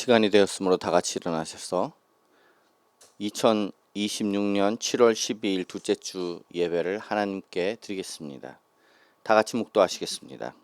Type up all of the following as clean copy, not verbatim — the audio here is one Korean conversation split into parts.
시간이 되었으므로 다 같이 일어나셔서 2026년 7월 12일 둘째 주 예배를 하나님께 드리겠습니다. 다 같이 묵도하시겠습니다.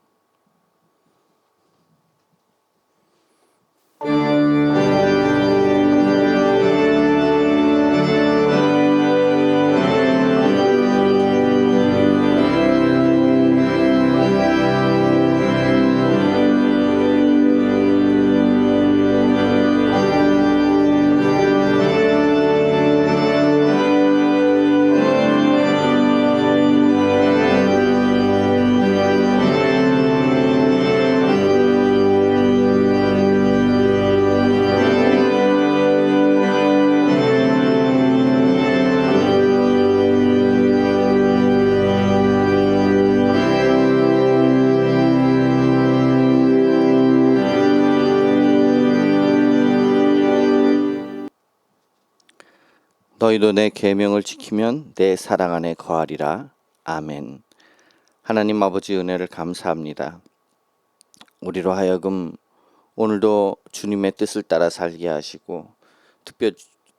너희도 내 계명을 지키면 내 사랑 안에 거하리라. 아멘. 하나님 아버지 은혜를 감사합니다. 우리로 하여금 오늘도 주님의 뜻을 따라 살게 하시고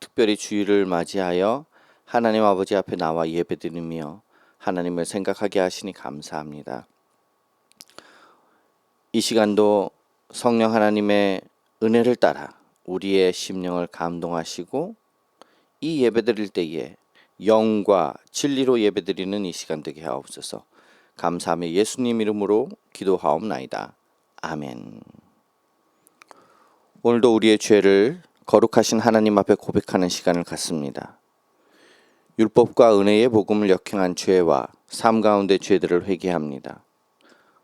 특별히 주일을 맞이하여 하나님 아버지 앞에 나와 예배드리며 하나님을 생각하게 하시니 감사합니다. 이 시간도 성령 하나님의 은혜를 따라 우리의 심령을 감동하시고 이 예배드릴 때에 영과 진리로 예배드리는 이 시간 되게 하옵소서. 감사하며 예수님 이름으로 기도하옵나이다. 아멘. 오늘도 우리의 죄를 거룩하신 하나님 앞에 고백하는 시간을 갖습니다. 율법과 은혜의 복음을 역행한 죄와 삶 가운데 죄들을 회개합니다.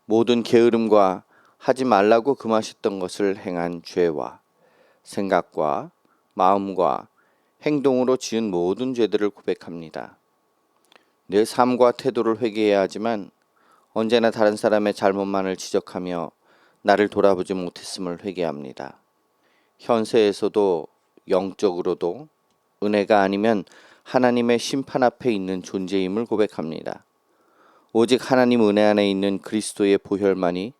모든 게으름과 하지 말라고 금하셨던 것을 행한 죄와 생각과 마음과 행동으로 지은 모든 죄들을 고백합니다. 내 삶과 태도를 회개해야 하지만 언제나 다른 사람의 잘못만을 지적하며 나를 돌아보지 못했음을 회개합니다. 현세에서도 영적으로도 은혜가 아니면 하나님의 심판 앞에 있는 존재임을 고백합니다. 오직 하나님 은혜 안에 있는 그리스도의 보혈만이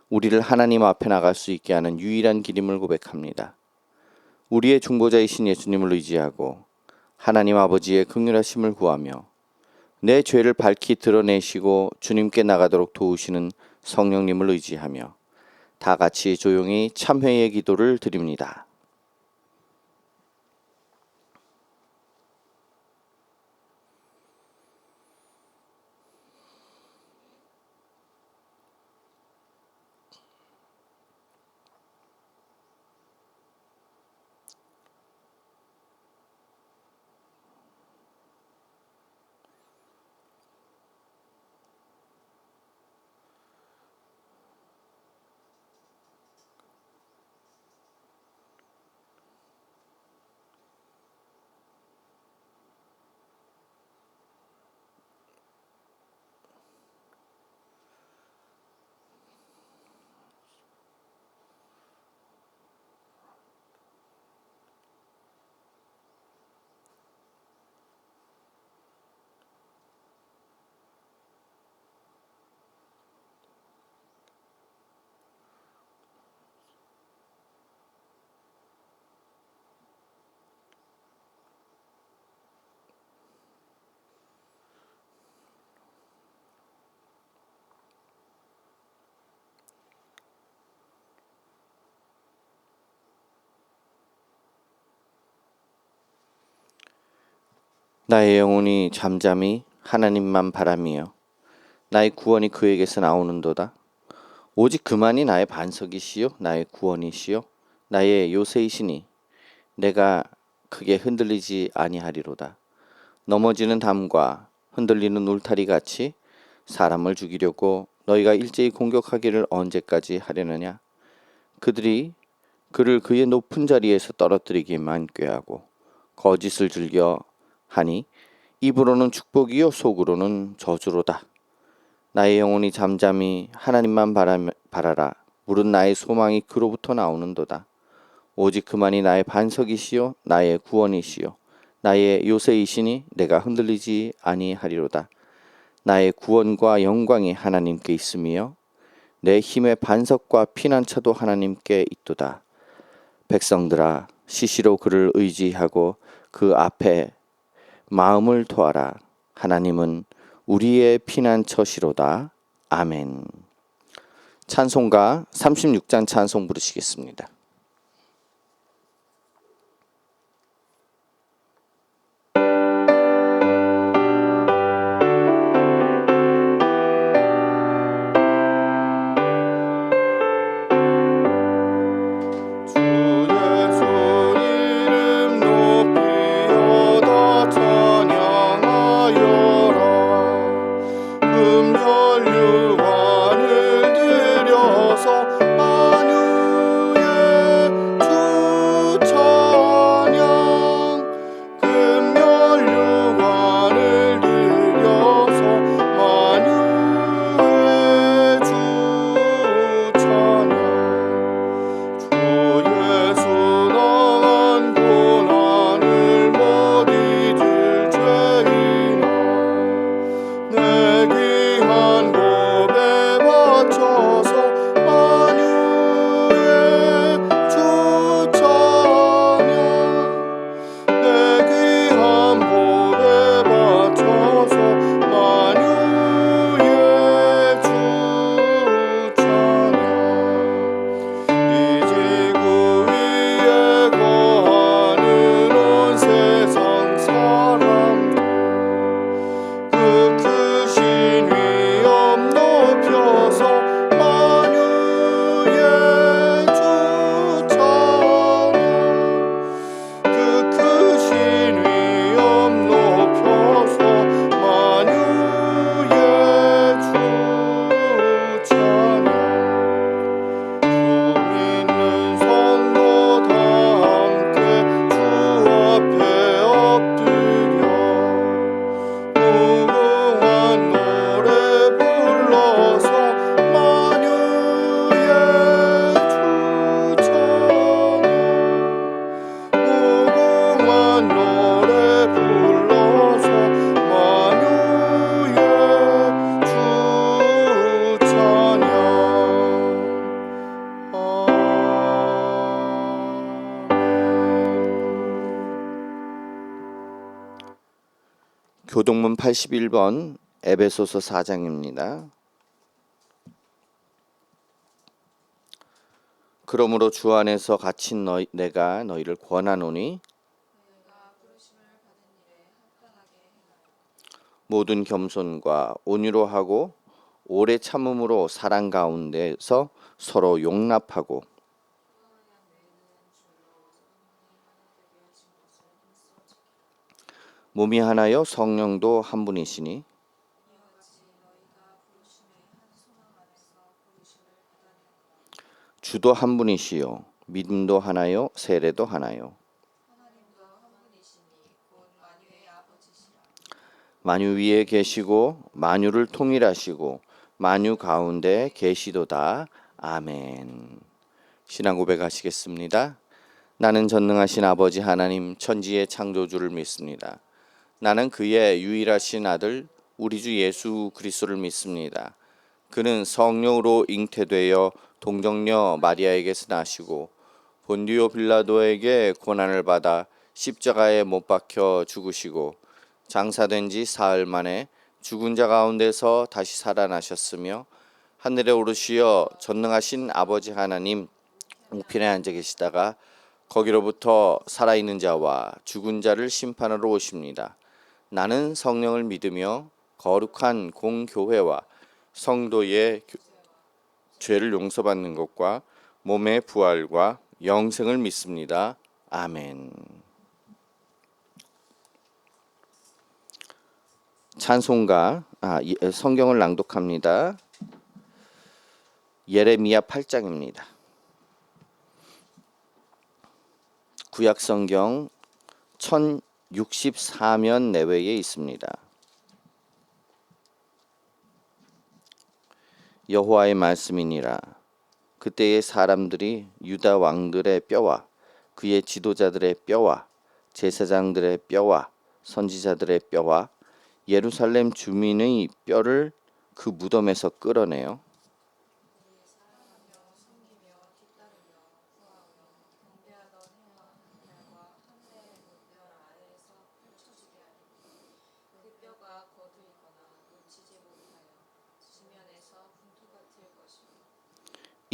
우리를 하나님 앞에 나갈 수 있게 하는 유일한 길임을 고백합니다. 우리의 중보자이신 예수님을 의지하고 하나님 아버지의 긍휼하심을 구하며 내 죄를 밝히 드러내시고 주님께 나가도록 도우시는 성령님을 의지하며 다 같이 조용히 참회의 기도를 드립니다. 나의 영혼이 잠잠히 하나님만 바라며 나의 구원이 그에게서 나오는도다. 오직 그만이 나의 반석이시요 나의 구원이시요 나의 요새이시니 내가 크게 흔들리지 아니하리로다. 넘어지는 담과 흔들리는 울타리 같이 사람을 죽이려고 너희가 일제히 공격하기를 언제까지 하려느냐. 그들이 그를 그의 높은 자리에서 떨어뜨리기만 꾀하고 거짓을 즐겨 하니 입으로는 축복이요 속으로는 저주로다. 나의 영혼이 잠잠히 하나님만 바라라. 물은 나의 소망이 그로부터 나오는도다. 오직 그만이 나의 반석이시요 나의 구원이시요 나의 요새이시니 내가 흔들리지 아니하리로다. 나의 구원과 영광이 하나님께 있으며 내 힘의 반석과 피난처도 하나님께 있도다. 백성들아 시시로 그를 의지하고 그 앞에 마음을 토하라. 하나님은 우리의 피난처시로다. 아멘. 찬송가 36장 찬송 부르시겠습니다. 교동문 81번 에베소서 4장입니다. 그러므로 주 안에서 갇힌 내가 너희를 권하노니 모든 겸손과 온유로 하고 오래 참음으로 사랑 가운데서 서로 용납하고 몸이 하나요 성령도 한 분이시니 주도 한 분이시요 믿음도 하나요 세례도 하나요 만유 위에 계시고 만유를 통일하시고 만유 가운데 계시도다. 아멘. 신앙 고백하시겠습니다. 나는 전능하신 아버지 하나님 천지의 창조주를 믿습니다. 나는 그의 유일하신 아들 우리 주 예수 그리스도를 믿습니다. 그는 성령으로 잉태되어 동정녀 마리아에게서 나시고 본디오 빌라도에게 고난을 받아 십자가에 못 박혀 죽으시고 장사된 지 사흘 만에 죽은 자 가운데서 다시 살아나셨으며 하늘에 오르시어 전능하신 아버지 하나님 우편에 앉아 계시다가 거기로부터 살아있는 자와 죽은 자를 심판하러 오십니다. 나는 성령을 믿으며 거룩한 공교회와 성도의 죄를 용서받는 것과 몸의 부활과 영생을 믿습니다. 아멘. 찬송가 성경을 낭독합니다. 예레미야 8장입니다. 구약 성경 1064면 내외에 있습니다. 여호와의 말씀이니라. 그때의 사람들이 유다 왕들의 뼈와 그의 지도자들의 뼈와 제사장들의 뼈와 선지자들의 뼈와 예루살렘 주민의 뼈를 그 무덤에서 끌어내요.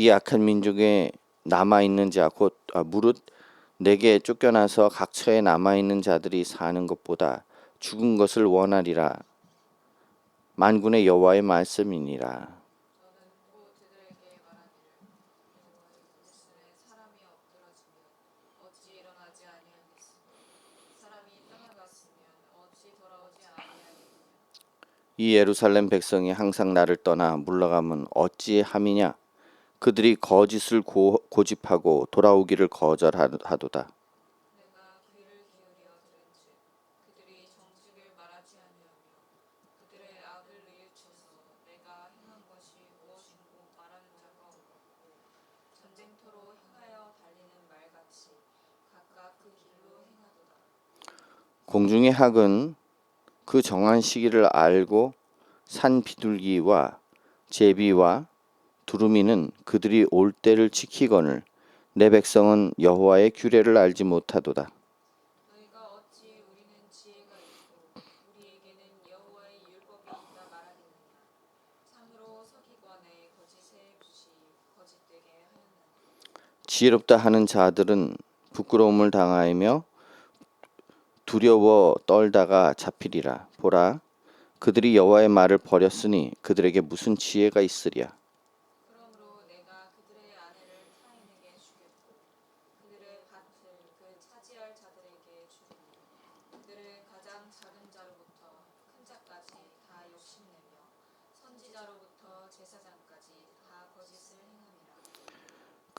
이 악한 민족에 남아 있는 자 곧 무릇 내게 쫓겨나서 각처에 남아 있는 자들이 사는 것보다 죽은 것을 원하리라. 만군의 여호와의 말씀이니라. 이 예루살렘 백성이 항상 나를 떠나 물러가면 어찌함이냐. 그들이 거짓을 고집하고 돌아오기를 거절하도다. 공중의 학은 그 정한 시기를 알고 산 비둘기와 제비와 두루미는 그들이 올 때를 지키거늘 내 백성은 여호와의 규례를 알지 못하도다. 지혜롭다 하는 자들은 부끄러움을 당하며 두려워 떨다가 잡히리라. 보라, 그들이 여호와의 말을 버렸으니 그들에게 무슨 지혜가 있으랴.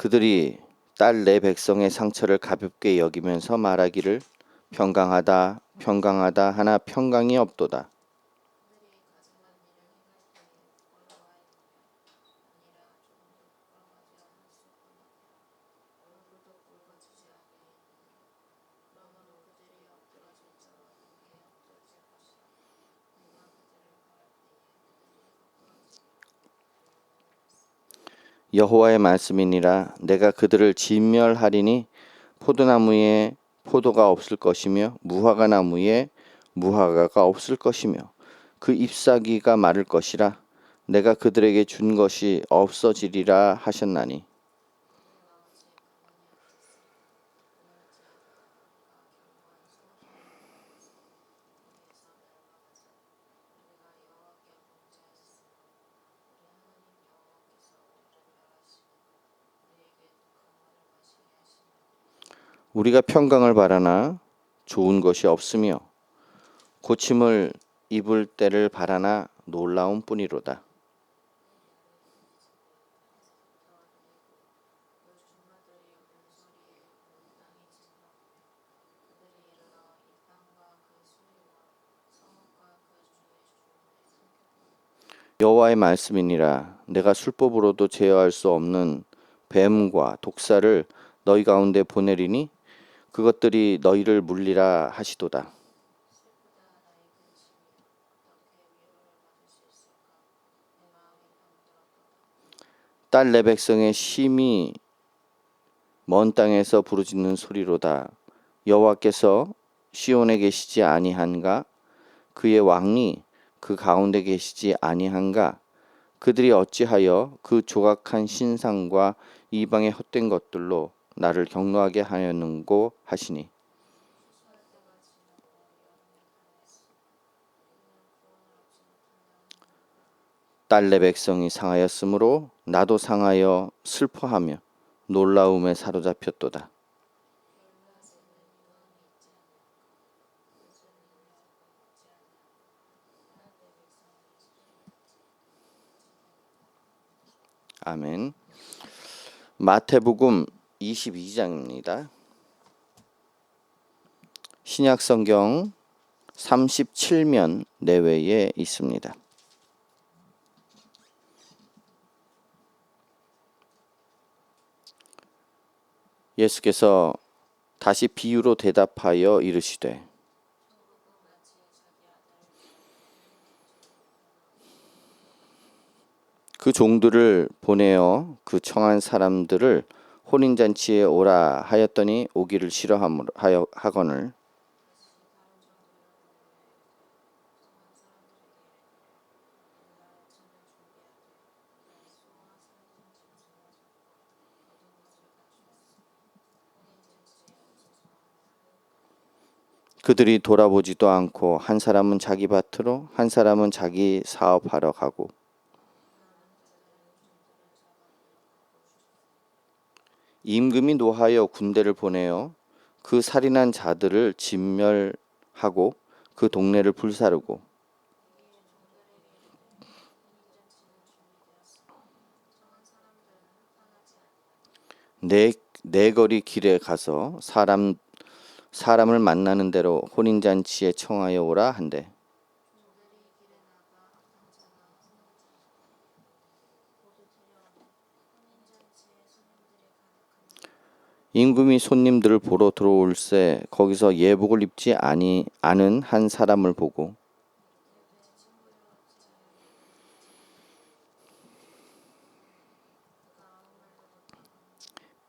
그들이 딸 내 백성의 상처를 가볍게 여기면서 말하기를 평강하다 평강하다 하나 평강이 없도다. 여호와의 말씀이니라. 내가 그들을 진멸하리니 포도나무에 포도가 없을 것이며 무화과 나무에 무화과가 없을 것이며 그 잎사귀가 마를 것이라. 내가 그들에게 준 것이 없어지리라 하셨나니. 우리가 평강을 바라나 좋은 것이 없으며 고침을 입을 때를 바라나 놀라운 뿐이로다. 여호와의 말씀이니라. 내가 술법으로도 제어할 수 없는 뱀과 독사를 너희 가운데 보내리니 그것들이 너희를 물리라 하시도다. 딸 내 백성의 심히 먼 땅에서 부르짖는 소리로다. 여호와께서 시온에 계시지 아니한가? 그의 왕이 그 가운데 계시지 아니한가? 그들이 어찌하여 그 조각한 신상과 이방의 헛된 것들로 나를 경노하게 하였는고 하시니. 딸 내 백성이 상하였으므로 나도 상하여 슬퍼하며 놀라움에 사로잡혔도다. 아멘. 마태복음 22장입니다. 신약성경 37면 내외에 있습니다. 예수께서 다시 비유로 대답하여 이르시되 그 종들을 보내어 그 청한 사람들을 혼인잔치에 오라 하였더니 오기를 싫어하거늘 그들이 돌아보지도 않고 한 사람은 자기 밭으로 한 사람은 자기 사업하러 가고 임금이 노하여 군대를 보내어 그 살인한 자들을 진멸하고 그 동네를 불사르고 네 거리 길에 가서 사람을 만나는 대로 혼인잔치에 청하여 오라 한대. 임금이 손님들을 보러 들어올새 거기서 예복을 입지 않은 한 사람을 보고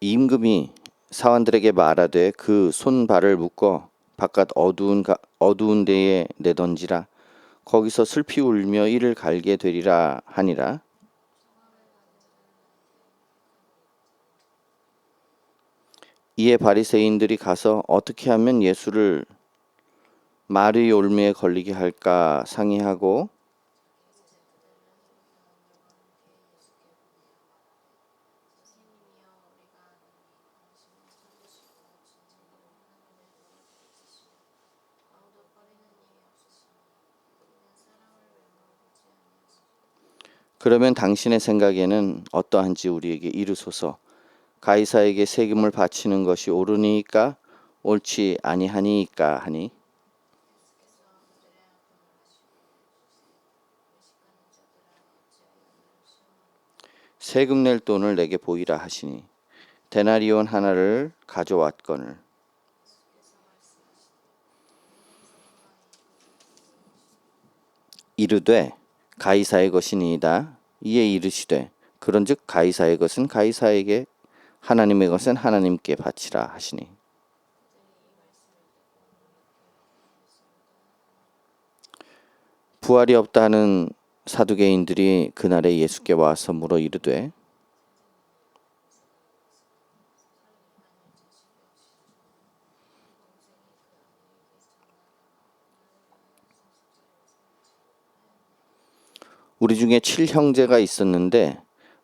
임금이 사원들에게 말하되 그 손발을 묶어 바깥 어두운 데에 내던지라. 거기서 슬피 울며 이를 갈게 되리라 하니라. 이에 바리새인들이 가서 어떻게 하면 예수를 말의 올무에 걸리게 할까 상의하고 그러면 당신의 생각에는 어떠한지 우리에게 이르소서. 가이사에게 세금을 바치는 것이 옳으니까 옳지 아니하니까 하니 세금 낼 돈을 내게 보이라 하시니 데나리온 하나를 가져왔거늘 이르되 가이사의 것이니이다. 이에 이르시되 그런즉 가이사의 것은 가이사에게 하나님의 것은 하나님께 바치라 하시니 부활이 없다 하는 사두개인들이 그날에 예수께 와서 물어 이르되 우리 중에 7형제가 있었는데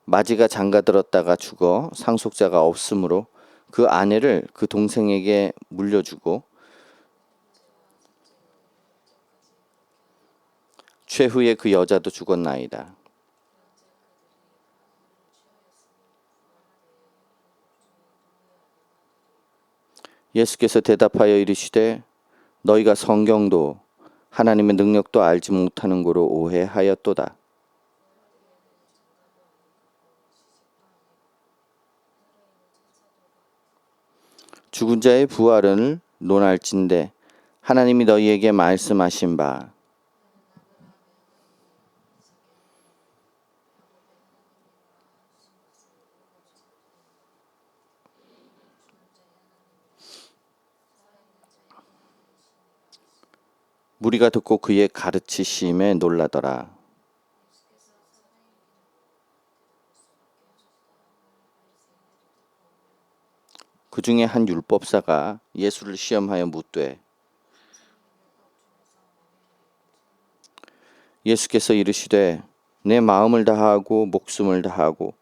마지가 장가들었다가 죽어 상속자가 없으므로 그 아내를 그 동생에게 물려주고 최후에 그 여자도 죽었나이다. 예수께서 대답하여 이르시되 너희가 성경도 하나님의 능력도 알지 못하는 고로 오해하였도다. 죽은 자의 부활을 논할진대 하나님이 너희에게 말씀하신 바 무리가 듣고 그의 가르치심에 놀라더라. 그 중에 한 율법사가 예수를 시험하여 묻되 예수께서 이르시되 내 마음을 다하고 목숨을 다하고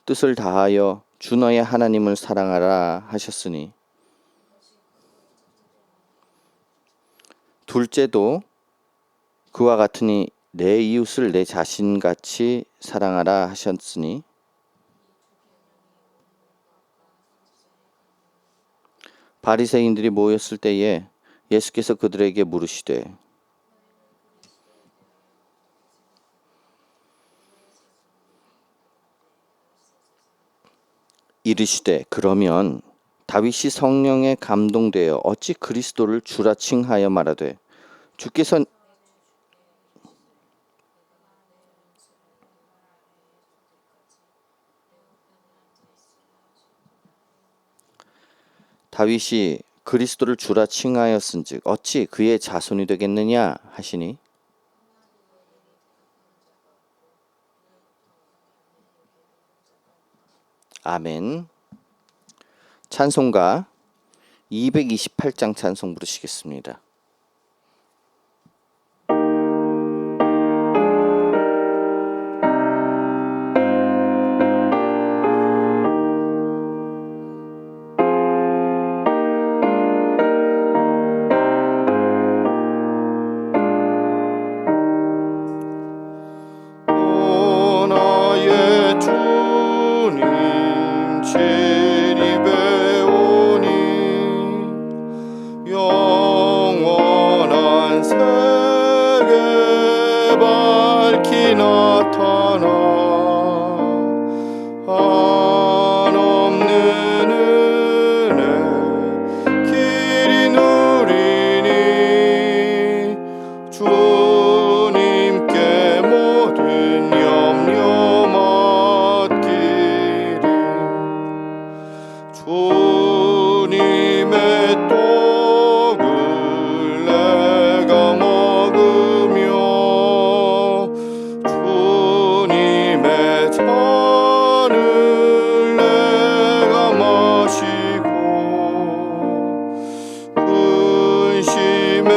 뜻을 다하여 주 너의 하나님을 사랑하라 하셨으니 둘째도 그와 같으니 내 이웃을 내 자신같이 사랑하라 하셨으니 바리새인들이 모였을 때에 예수께서 그들에게 물으시되 이르시되 그러면 다윗이 성령에 감동되어 어찌 그리스도를 주라 칭하여 말하되 주께서 다윗이 그리스도를 주라 칭하였은즉 어찌 그의 자손이 되겠느냐 하시니 아멘. 찬송가 228장 찬송 부르시겠습니다. 신이 배우니 영원한 세계 밝히 나타나 한없는 은혜 길이 누리니 주님께 모든 염려 맡기리 주님의 떡을 내가 먹으며 주님의 잔을 내가 마시고 근심의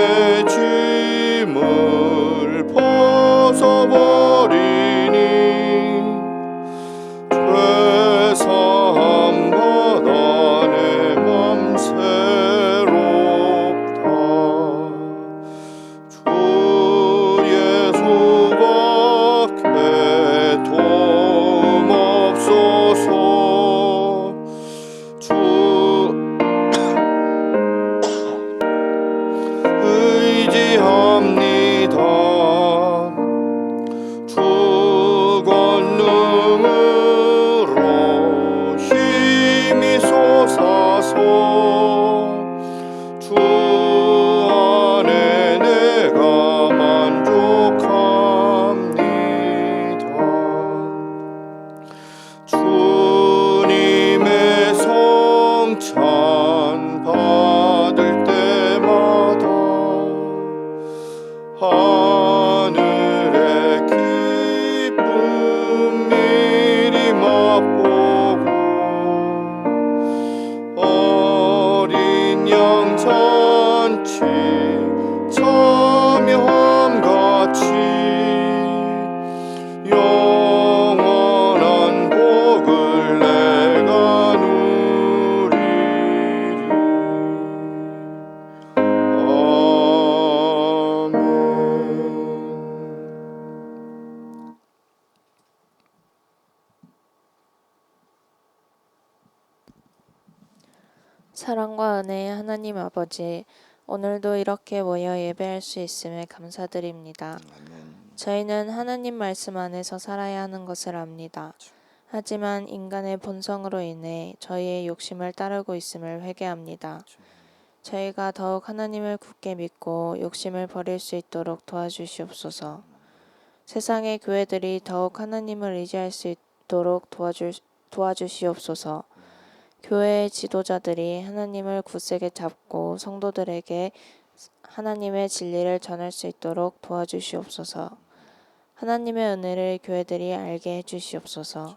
짐을 벗어버리니 죄사함 받아 내 맘 새롭다 주 예수밖에 도움 없소서 주 의지합니다 주 권능으로 힘이 솟아서 주 안에 내가 만족합니다 주님의 성찬 받을 때마다 하늘의 기쁨 미리 맛보고 어린 양 잔치 참여함 같이 영원한 복을 내가 누리리 아멘. 사랑과 은혜의 하나님 아버지, 오늘도 이렇게 모여 예배할 수 있음에 감사드립니다. 저희는 하나님 말씀 안에서 살아야 하는 것을 압니다. 하지만 인간의 본성으로 인해 저희의 욕심을 따르고 있음을 회개합니다. 저희가 더욱 하나님을 굳게 믿고 욕심을 버릴 수 있도록 도와주시옵소서. 세상의 교회들이 더욱 하나님을 의지할 수 있도록 도와주시옵소서. 교회의 지도자들이 하나님을 굳세게 잡고 성도들에게 하나님의 진리를 전할 수 있도록 도와주시옵소서. 하나님의 은혜를 교회들이 알게 해주시옵소서.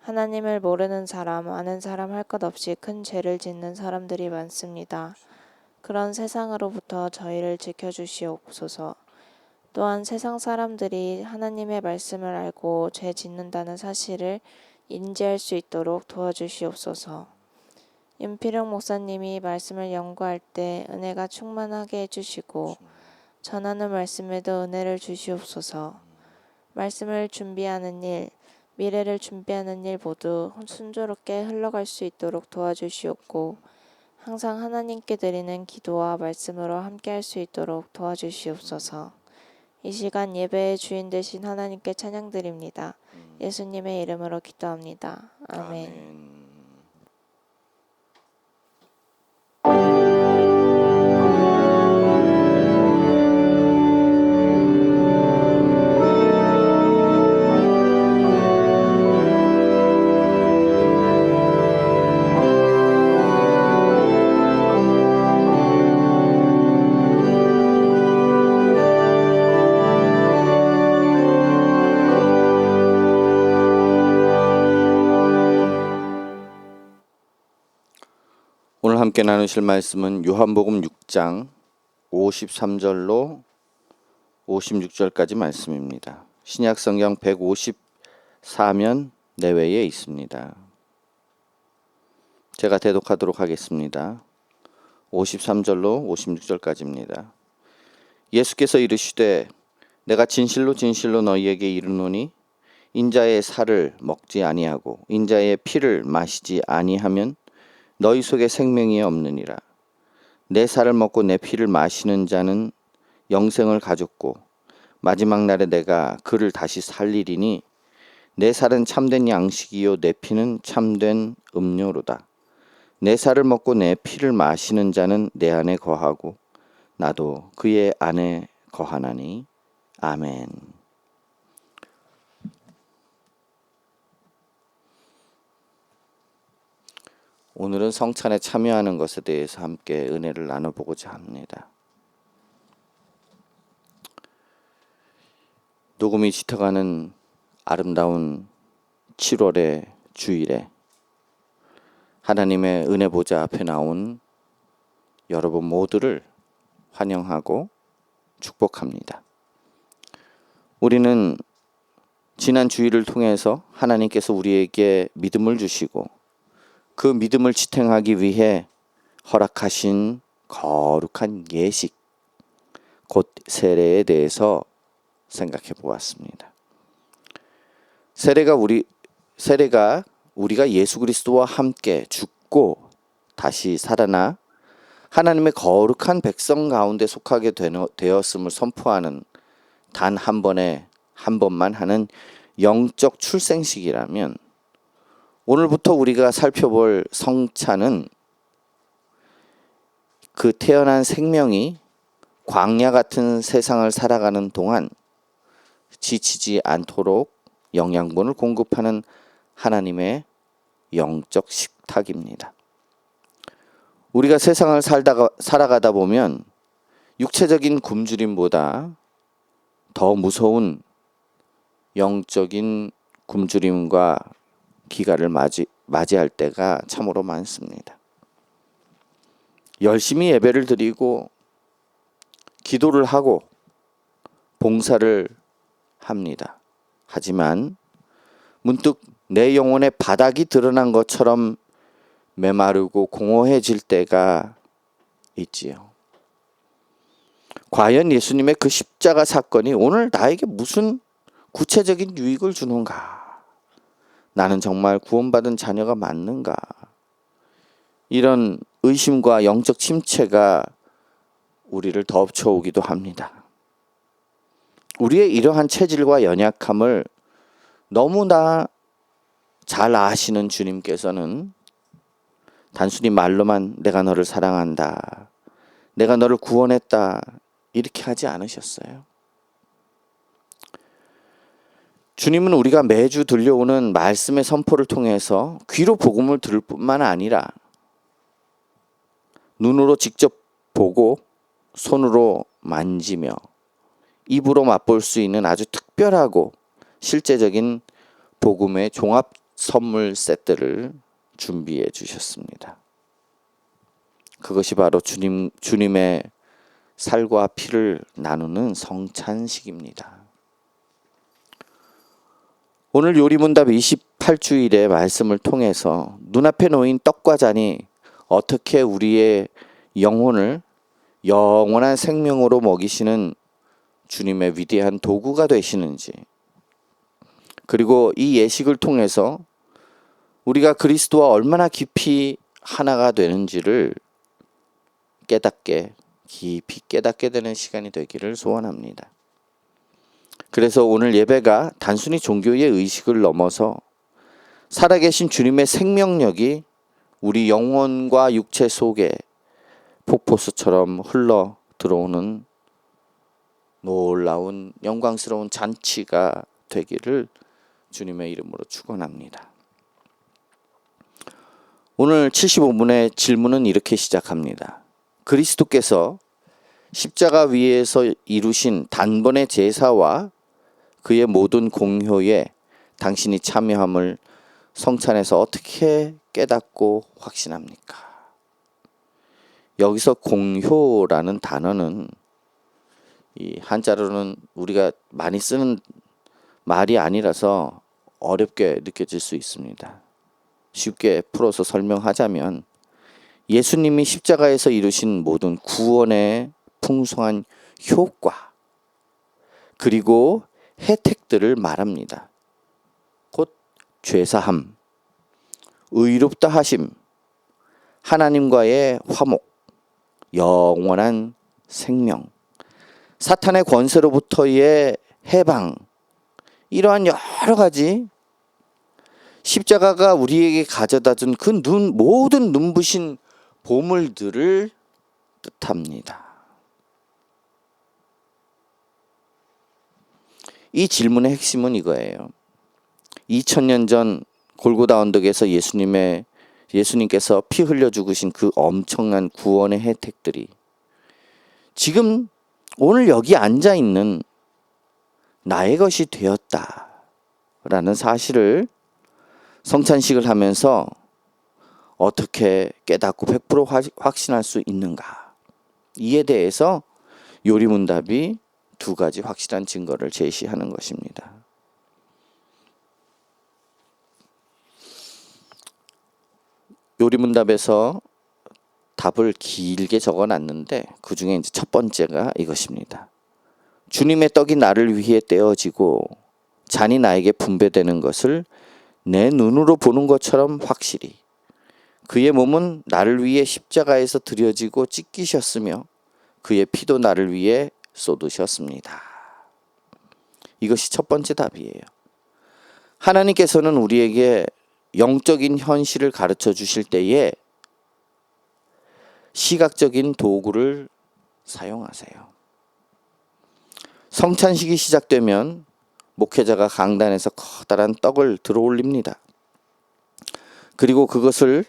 하나님을 모르는 사람, 아는 사람 할 것 없이 큰 죄를 짓는 사람들이 많습니다. 그런 세상으로부터 저희를 지켜주시옵소서. 또한 세상 사람들이 하나님의 말씀을 알고 죄 짓는다는 사실을 인지할 수 있도록 도와주시옵소서. 윤필영 목사님이 말씀을 연구할 때 은혜가 충만하게 해주시고 전하는 말씀에도 은혜를 주시옵소서. 말씀을 준비하는 일, 미래를 준비하는 일 모두 순조롭게 흘러갈 수 있도록 도와주시옵고 항상 하나님께 드리는 기도와 말씀으로 함께할 수 있도록 도와주시옵소서. 이 시간 예배의 주인 되신 하나님께 찬양드립니다. 예수님의 이름으로 기도합니다. 아멘. 오늘 함께 나누실 말씀은 요한복음 6장 53절로 56절까지 말씀입니다. 신약성경 154면 내외에 있습니다. 제가 대독하도록 하겠습니다. 53절로 56절까지입니다. 예수께서 이르시되 내가 진실로 진실로 너희에게 이르노니 인자의 살을 먹지 아니하고 인자의 피를 마시지 아니하면 너희 속에 생명이 없느니라. 내 살을 먹고 내 피를 마시는 자는 영생을 가졌고 마지막 날에 내가 그를 다시 살리리니 내 살은 참된 양식이요 내 피는 참된 음료로다. 내 살을 먹고 내 피를 마시는 자는 내 안에 거하고 나도 그의 안에 거하나니. 아멘. 오늘은 성찬에 참여하는 것에 대해서 함께 은혜를 나눠보고자 합니다. 녹음이 짙어가는 아름다운 7월의 주일에 하나님의 은혜 보좌 앞에 나온 여러분 모두를 환영하고 축복합니다. 우리는 지난 주일을 통해서 하나님께서 우리에게 믿음을 주시고 그 믿음을 지탱하기 위해 허락하신 거룩한 예식, 곧 세례에 대해서 생각해 보았습니다. 세례가 우리가 예수 그리스도와 함께 죽고 다시 살아나 하나님의 거룩한 백성 가운데 속하게 되었음을 선포하는 단 한 번만 하는 영적 출생식이라면 오늘부터 우리가 살펴볼 성찬은 그 태어난 생명이 광야 같은 세상을 살아가는 동안 지치지 않도록 영양분을 공급하는 하나님의 영적 식탁입니다. 우리가 세상을 살아가다 보면 육체적인 굶주림보다 더 무서운 영적인 굶주림과 기가를 맞이할 때가 참으로 많습니다. 열심히 예배를 드리고 기도를 하고 봉사를 합니다. 하지만 문득 내 영혼의 바닥이 드러난 것처럼 메마르고 공허해질 때가 있지요. 과연 예수님의 그 십자가 사건이 오늘 나에게 무슨 구체적인 유익을 주는가? 나는 정말 구원받은 자녀가 맞는가? 이런 의심과 영적 침체가 우리를 덮쳐오기도 합니다. 우리의 이러한 체질과 연약함을 너무나 잘 아시는 주님께서는 단순히 말로만 내가 너를 사랑한다, 내가 너를 구원했다 이렇게 하지 않으셨어요. 주님은 우리가 매주 들려오는 말씀의 선포를 통해서 귀로 복음을 들을 뿐만 아니라 눈으로 직접 보고 손으로 만지며 입으로 맛볼 수 있는 아주 특별하고 실제적인 복음의 종합 선물 세트를 준비해 주셨습니다. 그것이 바로 주님의 살과 피를 나누는 성찬식입니다. 오늘 요리문답 28주일의 말씀을 통해서 눈앞에 놓인 떡과 잔이 어떻게 우리의 영혼을 영원한 생명으로 먹이시는 주님의 위대한 도구가 되시는지, 그리고 이 예식을 통해서 우리가 그리스도와 얼마나 깊이 하나가 되는지를 깊이 깨닫게 되는 시간이 되기를 소원합니다. 그래서 오늘 예배가 단순히 종교의 의식을 넘어서 살아계신 주님의 생명력이 우리 영혼과 육체 속에 폭포수처럼 흘러 들어오는 놀라운 영광스러운 잔치가 되기를 주님의 이름으로 축원합니다. 오늘 75분의 질문은 이렇게 시작합니다. 그리스도께서 십자가 위에서 이루신 단번의 제사와 그의 모든 공효에 당신이 참여함을 성찬에서 어떻게 깨닫고 확신합니까? 여기서 공효라는 단어는 이 한자로는 우리가 많이 쓰는 말이 아니라서 어렵게 느껴질 수 있습니다. 쉽게 풀어서 설명하자면 예수님이 십자가에서 이루신 모든 구원의 풍성한 효과 그리고 혜택들을 말합니다. 죄사함, 의롭다 하심, 하나님과의 화목, 영원한 생명, 사탄의 권세로부터의 해방, 이러한 여러 가지 십자가가 우리에게 가져다준 그 모든 눈부신 보물들을 뜻합니다. 이 질문의 핵심은 이거예요. 2000년 전 골고다 언덕에서 예수님께서 피 흘려 죽으신 그 엄청난 구원의 혜택들이 지금 오늘 여기 앉아 있는 나의 것이 되었다라는 사실을 성찬식을 하면서 어떻게 깨닫고 100% 확신할 수 있는가? 이에 대해서 요리문답이 두 가지 확실한 증거를 제시하는 것입니다. 요리문답에서 답을 길게 적어놨는데 그 중에 이제 첫 번째가 이것입니다. 주님의 떡이 나를 위해 떼어지고 잔이 나에게 분배되는 것을 내 눈으로 보는 것처럼 확실히 그의 몸은 나를 위해 십자가에서 드려지고 찢기셨으며 그의 피도 나를 위해 쏟으셨습니다. 이것이 첫 번째 답이에요. 하나님께서는 우리에게 영적인 현실을 가르쳐 주실 때에 시각적인 도구를 사용하세요. 성찬식이 시작되면 목회자가 강단에서 커다란 떡을 들어 올립니다. 그리고 그것을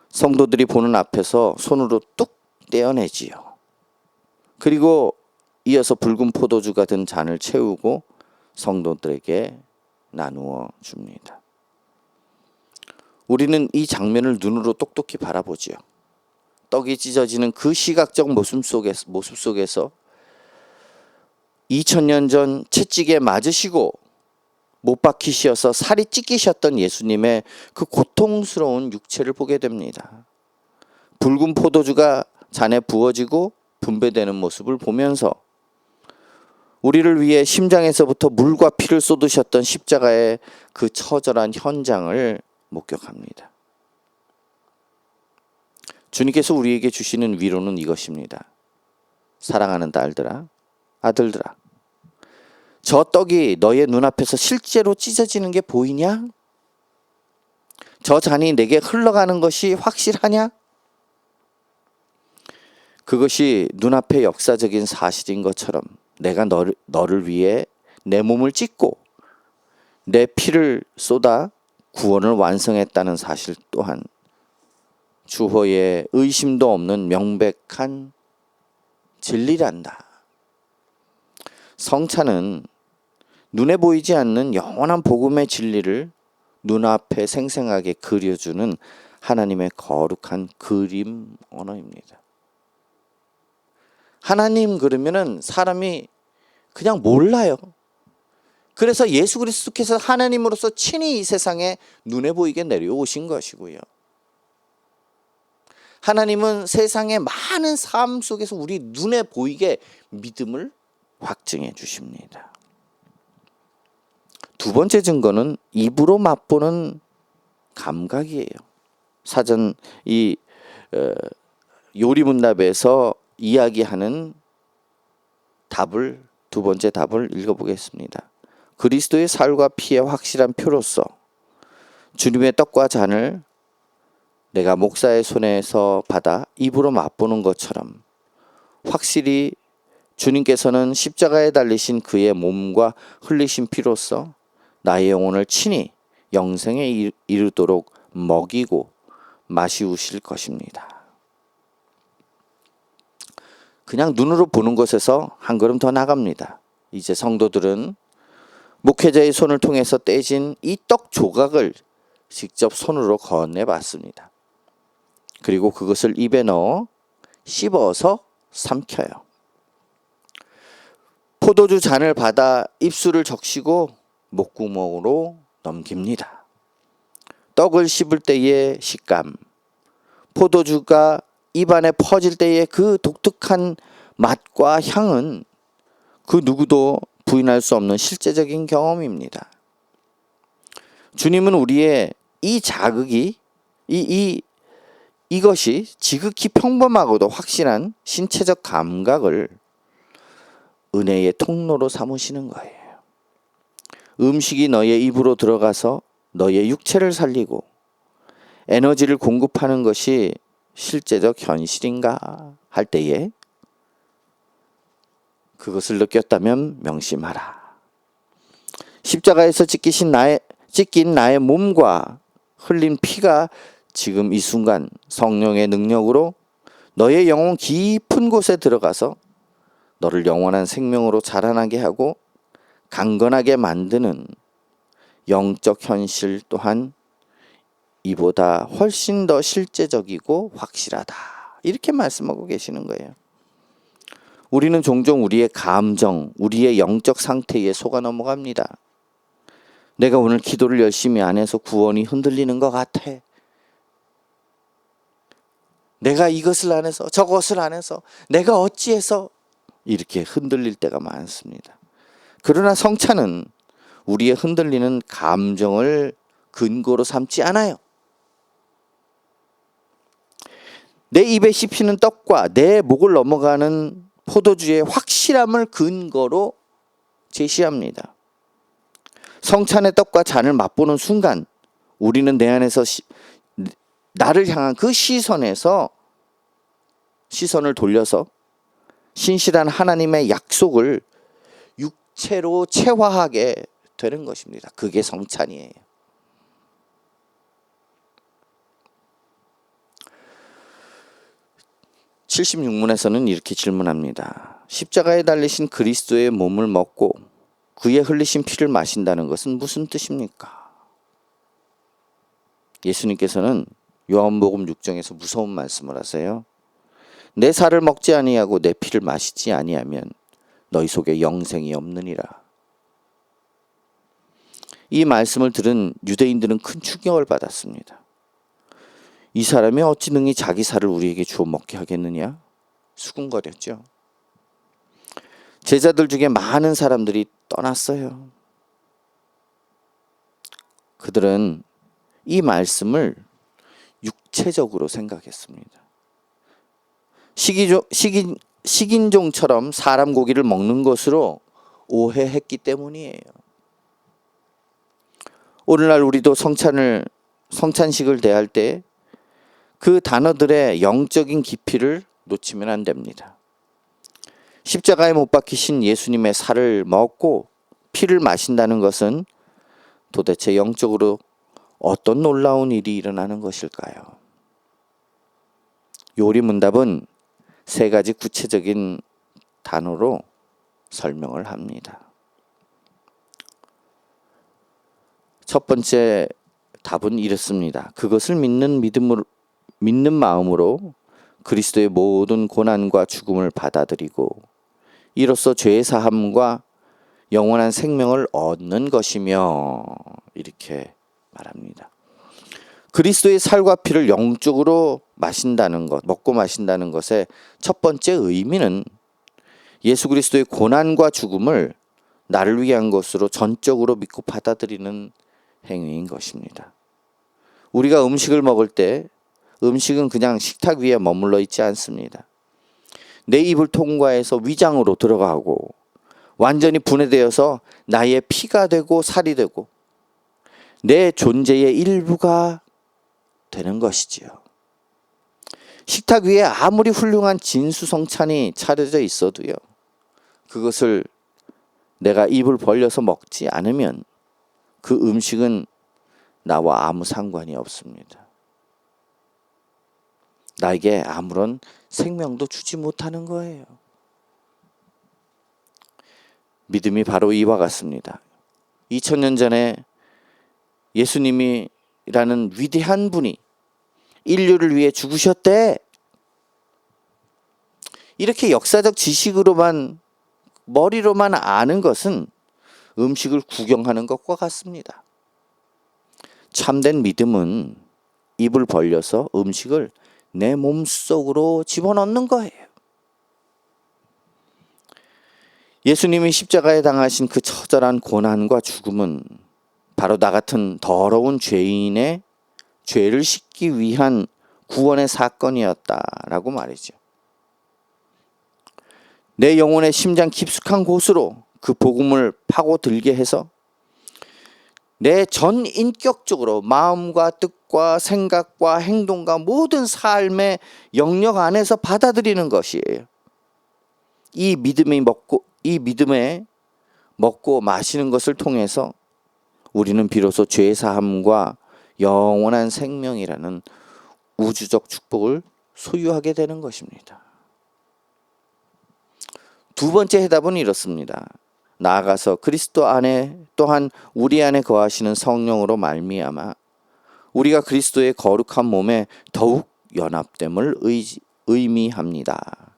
성도들이 보는 앞에서 손으로 뚝 떼어내지요. 그리고 이어서 붉은 포도주가 든 잔을 채우고 성도들에게 나누어 줍니다. 우리는 이 장면을 눈으로 똑똑히 바라보지요. 떡이 찢어지는 그 시각적 모습 속에서 2000년 전 채찍에 맞으시고 못 박히셔서 살이 찢기셨던 예수님의 그 고통스러운 육체를 보게 됩니다. 붉은 포도주가 잔에 부어지고 분배되는 모습을 보면서 우리를 위해 심장에서부터 물과 피를 쏟으셨던 십자가의 그 처절한 현장을 목격합니다. 주님께서 우리에게 주시는 위로는 이것입니다. 사랑하는 딸들아, 아들들아, 저 떡이 너의 눈앞에서 실제로 찢어지는 게 보이냐? 저 잔이 내게 흘러가는 것이 확실하냐? 그것이 눈앞의 역사적인 사실인 것처럼 내가 너를 위해 내 몸을 찢고 내 피를 쏟아 구원을 완성했다는 사실 또한 주호의 의심도 없는 명백한 진리란다. 성찬은 눈에 보이지 않는 영원한 복음의 진리를 눈앞에 생생하게 그려주는 하나님의 거룩한 그림 언어입니다. 하나님 그러면은 사람이 그냥 몰라요. 그래서 예수 그리스도께서 하나님으로서 친히 이 세상에 눈에 보이게 내려오신 것이고요. 하나님은 세상의 많은 삶 속에서 우리 눈에 보이게 믿음을 확증해 주십니다. 두 번째 증거는 입으로 맛보는 감각이에요. 사전 이 요리문답에서 이야기하는 답을 두 번째 답을 읽어보겠습니다. 그리스도의 살과 피의 확실한 표로서 주님의 떡과 잔을 내가 목사의 손에서 받아 입으로 맛보는 것처럼 확실히 주님께서는 십자가에 달리신 그의 몸과 흘리신 피로서 나의 영혼을 친히 영생에 이르도록 먹이고 마시우실 것입니다. 그냥 눈으로 보는 것에서 한 걸음 더 나갑니다. 이제 성도들은 목회자의 손을 통해서 떼진 이 떡 조각을 직접 손으로 건네봤습니다. 그리고 그것을 입에 넣어 씹어서 삼켜요. 포도주 잔을 받아 입술을 적시고 목구멍으로 넘깁니다. 떡을 씹을 때의 식감, 포도주가 입안에 퍼질 때의 그 독특한 맛과 향은 그 누구도 부인할 수 없는 실제적인 경험입니다. 주님은 우리의 이 자극이 이것이 지극히 평범하고도 확실한 신체적 감각을 은혜의 통로로 삼으시는 거예요. 음식이 너의 입으로 들어가서 너의 육체를 살리고 에너지를 공급하는 것이 실제적 현실인가 할 때에 그것을 느꼈다면 명심하라. 십자가에서 찢긴 나의 몸과 흘린 피가 지금 이 순간 성령의 능력으로 너의 영혼 깊은 곳에 들어가서 너를 영원한 생명으로 자라나게 하고 강건하게 만드는 영적 현실 또한 이보다 훨씬 더 실제적이고 확실하다. 이렇게 말씀하고 계시는 거예요. 우리는 종종 우리의 감정, 우리의 영적 상태에 속아 넘어갑니다. 내가 오늘 기도를 열심히 안 해서 구원이 흔들리는 것 같아. 내가 이것을 안 해서 저것을 안 해서 내가 어찌해서 이렇게 흔들릴 때가 많습니다. 그러나 성찬은 우리의 흔들리는 감정을 근거로 삼지 않아요. 내 입에 씹히는 떡과 내 목을 넘어가는 포도주의 확실함을 근거로 제시합니다. 성찬의 떡과 잔을 맛보는 순간 우리는 내 안에서 나를 향한 그 시선을 돌려서 신실한 하나님의 약속을 육체로 체화하게 되는 것입니다. 그게 성찬이에요. (76문에서는) 이렇게 질문합니다. 십자가에 달리신 그리스도의 몸을 먹고 그의 흘리신 피를 마신다는 것은 무슨 뜻입니까? 예수님께서는 요한복음 6장에서 무서운 말씀을 하세요. 내 살을 먹지 아니하고 내 피를 마시지 아니하면 너희 속에 영생이 없느니라. 이 말씀을 들은 유대인들은 큰 충격을 받았습니다. 이 사람이 어찌 능히 자기 살을 우리에게 주어 먹게 하겠느냐? 수군거렸죠. 제자들 중에 많은 사람들이 떠났어요. 그들은 이 말씀을 육체적으로 생각했습니다. 식인종처럼 사람 고기를 먹는 것으로 오해했기 때문이에요. 오늘날 우리도 성찬식을 대할 때 그 단어들의 영적인 깊이를 놓치면 안 됩니다. 십자가에 못 박히신 예수님의 살을 먹고 피를 마신다는 것은 도대체 영적으로 어떤 놀라운 일이 일어나는 것일까요? 요리문답은 3가지 구체적인 단어로 설명을 합니다. 첫 번째 답은 이렇습니다. 그것을 믿는 마음으로 그리스도의 모든 고난과 죽음을 받아들이고 이로써 죄의 사함과 영원한 생명을 얻는 것이며 이렇게 말합니다. 그리스도의 살과 피를 영적으로 마신다는 것, 먹고 마신다는 것의 첫 번째 의미는 예수 그리스도의 고난과 죽음을 나를 위한 것으로 전적으로 믿고 받아들이는 행위인 것입니다. 우리가 음식을 먹을 때 음식은 그냥 식탁 위에 머물러 있지 않습니다. 내 입을 통과해서 위장으로 들어가고 완전히 분해되어서 나의 피가 되고 살이 되고 내 존재의 일부가 되는 것이지요. 식탁 위에 아무리 훌륭한 진수성찬이 차려져 있어도요. 그것을 내가 입을 벌려서 먹지 않으면 그 음식은 나와 아무 상관이 없습니다. 나에게 아무런 생명도 주지 못하는 거예요. 믿음이 바로 이와 같습니다. 2000년 전에 예수님이라는 위대한 분이 인류를 위해 죽으셨대. 이렇게 역사적 지식으로만 머리로만 아는 것은 음식을 구경하는 것과 같습니다. 참된 믿음은 입을 벌려서 음식을 내 몸속으로 집어넣는 거예요. 예수님이 십자가에 당하신 그 처절한 고난과 죽음은 바로 나 같은 더러운 죄인의 죄를 씻기 위한 구원의 사건이었다라고 말이죠. 내 영혼의 심장 깊숙한 곳으로 그 복음을 파고들게 해서 내 전 인격적으로 마음과 뜻과 생각과 행동과 모든 삶의 영역 안에서 받아들이는 것이에요. 이 믿음에 먹고 마시는 것을 통해서 우리는 비로소 죄 사함과 영원한 생명이라는 우주적 축복을 소유하게 되는 것입니다. 두 번째 해답은 이렇습니다. 나아가서 그리스도 안에 또한 우리 안에 거하시는 성령으로 말미암아 우리가 그리스도의 거룩한 몸에 더욱 연합됨을 의미합니다.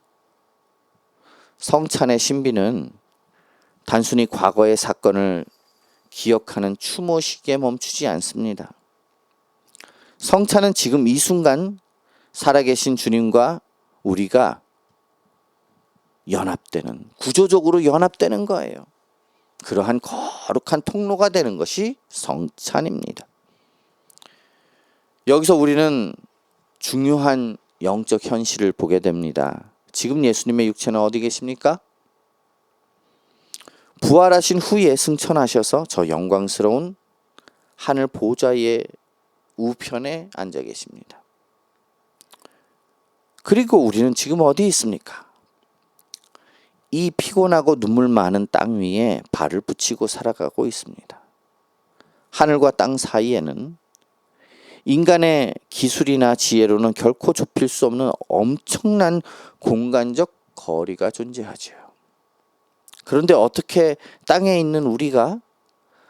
성찬의 신비는 단순히 과거의 사건을 기억하는 추모식에 멈추지 않습니다. 성찬은 지금 이 순간 살아계신 주님과 우리가 연합되는, 구조적으로 연합되는 거예요. 그러한 거룩한 통로가 되는 것이 성찬입니다. 여기서 우리는 중요한 영적 현실을 보게 됩니다. 지금 예수님의 육체는 어디 계십니까? 부활하신 후에 승천하셔서 저 영광스러운 하늘 보좌의 우편에 앉아 계십니다. 그리고 우리는 지금 어디 있습니까? 이 피곤하고 눈물 많은 땅 위에 발을 붙이고 살아가고 있습니다. 하늘과 땅 사이에는 인간의 기술이나 지혜로는 결코 좁힐 수 없는 엄청난 공간적 거리가 존재하죠. 그런데 어떻게 땅에 있는 우리가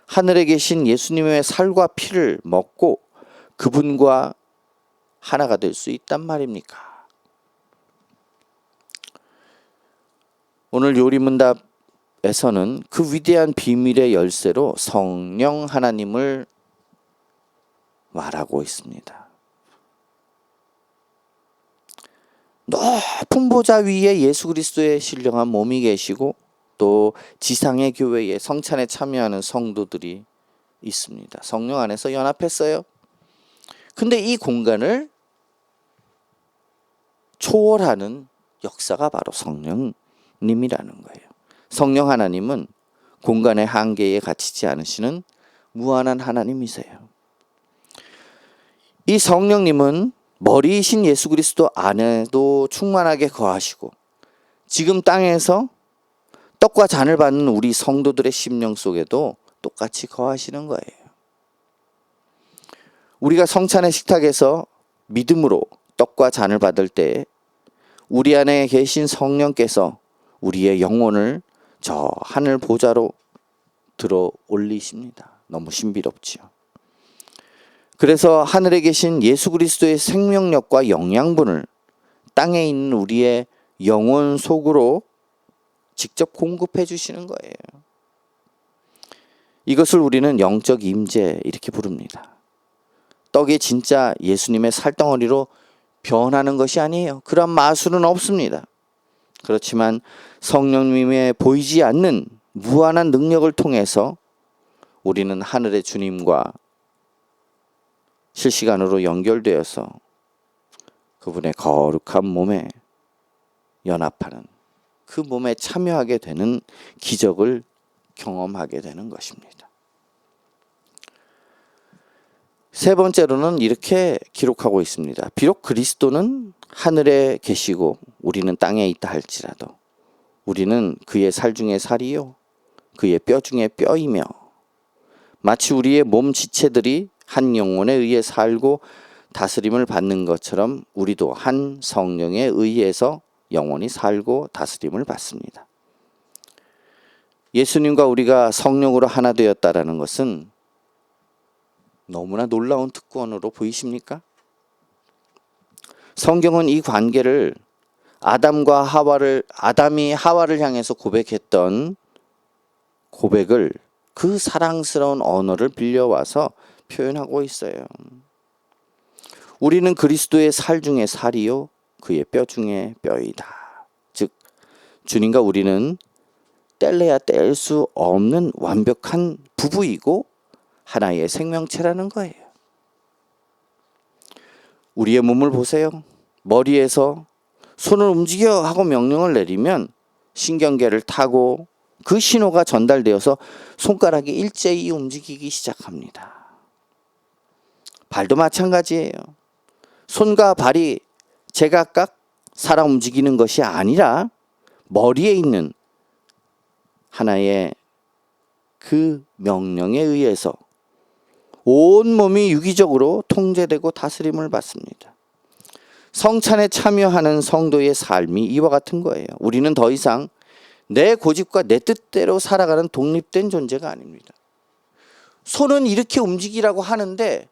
하늘에 계신 예수님의 살과 피를 먹고 그분과 하나가 될 수 있단 말입니까? 오늘 요리문답에서는 그 위대한 비밀의 열쇠로 성령 하나님을 말하고 있습니다. 높은 보좌 위에 예수 그리스도의 신령한 몸이 계시고 또 지상의 교회에 성찬에 참여하는 성도들이 있습니다. 성령 안에서 연합했어요. 근데 이 공간을 초월하는 역사가 바로 성령님이라는 거예요. 성령 하나님은 공간의 한계에 갇히지 않으시는 무한한 하나님이세요. 이 성령님은 머리이신 예수 그리스도 안에도 충만하게 거하시고 지금 땅에서 떡과 잔을 받는 우리 성도들의 심령 속에도 똑같이 거하시는 거예요. 우리가 성찬의 식탁에서 믿음으로 떡과 잔을 받을 때 우리 안에 계신 성령께서 우리의 영혼을 저 하늘 보좌로 들어 올리십니다. 너무 신비롭지요. 그래서 하늘에 계신 예수 그리스도의 생명력과 영양분을 땅에 있는 우리의 영혼 속으로 직접 공급해 주시는 거예요. 이것을 우리는 영적 임재 이렇게 부릅니다. 떡이 진짜 예수님의 살덩어리로 변하는 것이 아니에요. 그런 마술은 없습니다. 그렇지만 성령님의 보이지 않는 무한한 능력을 통해서 우리는 하늘의 주님과 실시간으로 연결되어서 그분의 거룩한 몸에 연합하는 그 몸에 참여하게 되는 기적을 경험하게 되는 것입니다. 세 번째로는 이렇게 기록하고 있습니다. 비록 그리스도는 하늘에 계시고 우리는 땅에 있다 할지라도 우리는 그의 살 중에 살이요 그의 뼈 중에 뼈이며 마치 우리의 몸 지체들이 한 영혼에 의해 살고 다스림을 받는 것처럼 우리도 한 성령에 의해서 영원히 살고 다스림을 받습니다. 예수님과 우리가 성령으로 하나 되었다라는 것은 너무나 놀라운 특권으로 보이십니까? 성경은 이 관계를 아담이 하와를 향해서 고백했던 고백을 그 사랑스러운 언어를 빌려와서 표현하고 있어요. 우리는 그리스도의 살 중에 살이요 그의 뼈 중에 뼈이다. 즉 주님과 우리는 뗄래야 뗄 수 없는 완벽한 부부이고 하나의 생명체라는 거예요. 우리의 몸을 보세요. 머리에서 손을 움직여 하고 명령을 내리면 신경계를 타고 그 신호가 전달되어서 손가락이 일제히 움직이기 시작합니다. 발도 마찬가지예요. 손과 발이 제각각 살아 움직이는 것이 아니라 머리에 있는 하나의 그 명령에 의해서 온 몸이 유기적으로 통제되고 다스림을 받습니다. 성찬에 참여하는 성도의 삶이 이와 같은 거예요. 우리는 더 이상 내 고집과 내 뜻대로 살아가는 독립된 존재가 아닙니다. 손은 이렇게 움직이라고 하는데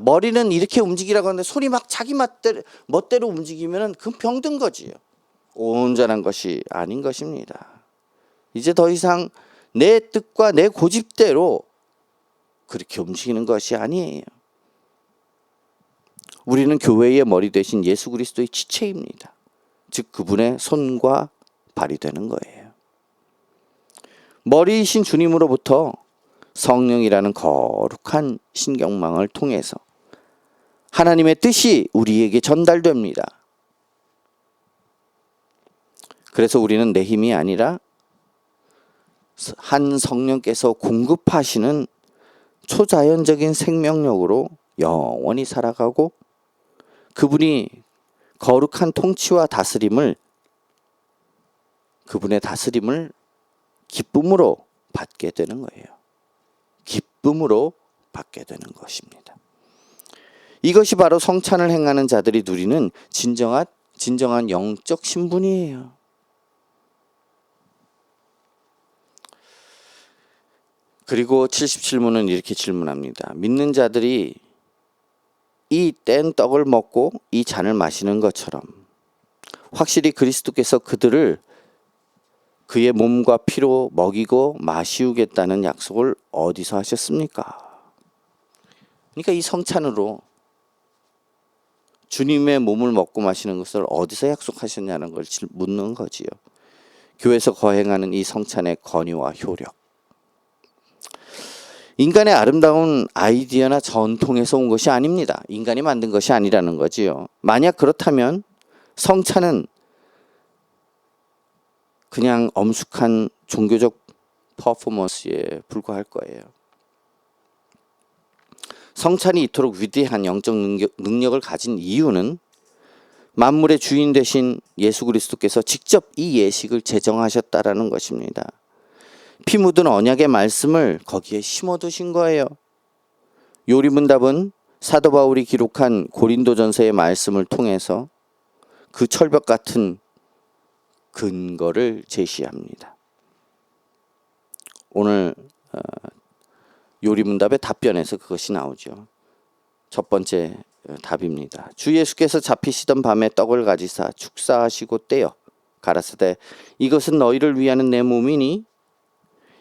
머리는 이렇게 움직이라고 하는데 손이 막 자기 멋대로 움직이면 그건 병든 거지요. 온전한 것이 아닌 것입니다. 이제 더 이상 내 뜻과 내 고집대로 그렇게 움직이는 것이 아니에요. 우리는 교회의 머리 대신 예수 그리스도의 지체입니다. 즉 그분의 손과 발이 되는 거예요. 머리이신 주님으로부터 성령이라는 거룩한 신경망을 통해서 하나님의 뜻이 우리에게 전달됩니다. 그래서 우리는 내 힘이 아니라 한 성령께서 공급하시는 초자연적인 생명력으로 영원히 살아가고 그분이 거룩한 통치와 다스림을 그분의 다스림을 기쁨으로 받게 되는 거예요. 기쁨으로 받게 되는 것입니다. 이것이 바로 성찬을 행하는 자들이 누리는 진정한 영적 신분이에요. 그리고 77문은 이렇게 질문합니다. 믿는 자들이 이 뗀 떡을 먹고 이 잔을 마시는 것처럼 확실히 그리스도께서 그들을 그의 몸과 피로 먹이고 마시우겠다는 약속을 어디서 하셨습니까? 그러니까 이 성찬으로 주님의 몸을 먹고 마시는 것을 어디서 약속하셨냐는 걸 묻는 거지요. 교회에서 거행하는 이 성찬의 권위와 효력. 인간의 아름다운 아이디어나 전통에서 온 것이 아닙니다. 인간이 만든 것이 아니라는 거지요. 만약 그렇다면 성찬은 그냥 엄숙한 종교적 퍼포먼스에 불과할 거예요. 성찬이 이토록 위대한 영적 능력을 가진 이유는 만물의 주인 되신 예수 그리스도께서 직접 이 예식을 제정하셨다라는 것입니다. 피 묻은 언약의 말씀을 거기에 심어두신 거예요. 요리문답은 사도 바울이 기록한 고린도전서의 말씀을 통해서 그 철벽 같은 근거를 제시합니다. 오늘 요리문답의 답변에서 그것이 나오죠. 첫 번째 답입니다. 주 예수께서 잡히시던 밤에 떡을 가지사 축사하시고 떼어 가라사대 이것은 너희를 위하는 내 몸이니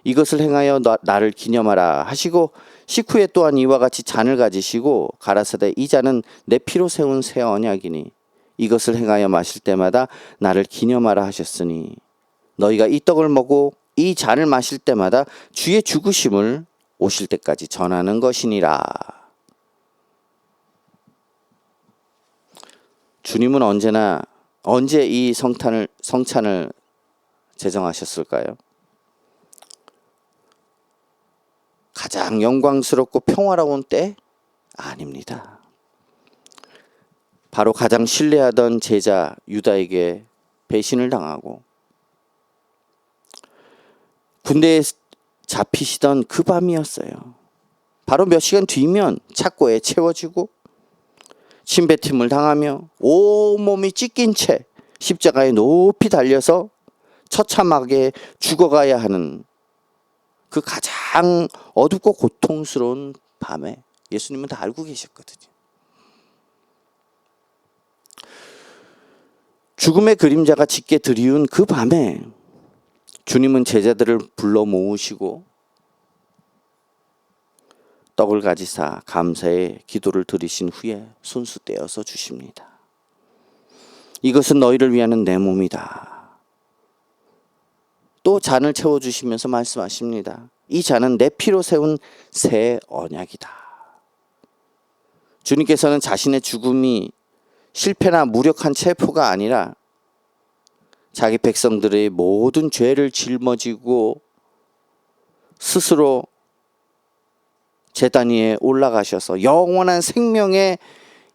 이것을 행하여 나를 기념하라 하시고 식후에 또한 이와 같이 잔을 가지시고 가라사대 이 잔은 내 피로 세운 새 언약이니 이것을 행하여 마실 때마다 나를 기념하라 하셨으니 너희가 이 떡을 먹고 이 잔을 마실 때마다 주의 죽으심을 오실 때까지 전하는 것이니라. 주님은 언제 이 성찬을 제정하셨을까요? 가장 영광스럽고 평화로운 때? 아닙니다. 바로 가장 신뢰하던 제자 유다에게 배신을 당하고 군대에 잡히시던 그 밤이었어요. 바로 몇 시간 뒤면 착고에 채워지고 침뱉음을 당하며 온몸이 찢긴 채 십자가에 높이 달려서 처참하게 죽어가야 하는 그 가장 어둡고 고통스러운 밤에 예수님은 다 알고 계셨거든요. 죽음의 그림자가 짙게 드리운 그 밤에 주님은 제자들을 불러 모으시고 떡을 가지사 감사의 기도를 드리신 후에 손수 떼어서 주십니다. 이것은 너희를 위하는 내 몸이다. 또 잔을 채워주시면서 말씀하십니다. 이 잔은 내 피로 세운 새 언약이다. 주님께서는 자신의 죽음이 실패나 무력한 체포가 아니라 자기 백성들의 모든 죄를 짊어지고 스스로 제단 위에 올라가셔서 영원한 생명의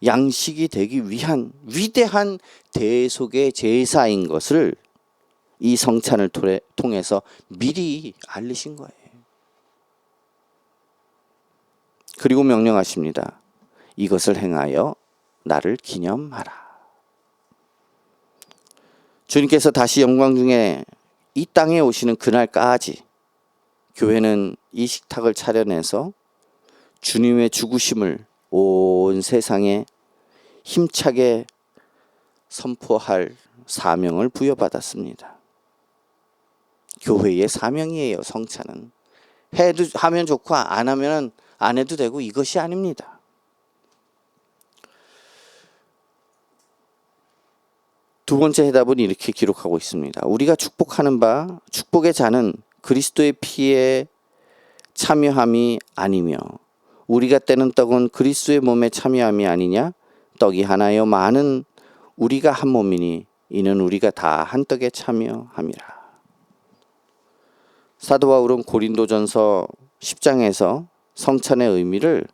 양식이 되기 위한 위대한 대속의 제사인 것을 이 성찬을 통해서 미리 알리신 거예요. 그리고 명령하십니다. 이것을 행하여 나를 기념하라. 주님께서 다시 영광 중에 이 땅에 오시는 그날까지 교회는 이 식탁을 차려내서 주님의 죽으심을 온 세상에 힘차게 선포할 사명을 부여받았습니다. 교회의 사명이에요. 성찬은 하면 좋고 안 하면 안 해도 되고 이것이 아닙니다. 두 번째 해답은 이렇게 기록하고 있습니다. 우리가 축복하는 바 축복의 잔은 그리스도의 피에 참여함이 아니며 우리가 떼는 떡은 그리스도의 몸에 참여함이 아니냐. 떡이 하나여 많은 우리가 한 몸이니 이는 우리가 다 한 떡에 참여함이라. 사도 바울은 고린도전서 10장에서 성찬의 의미를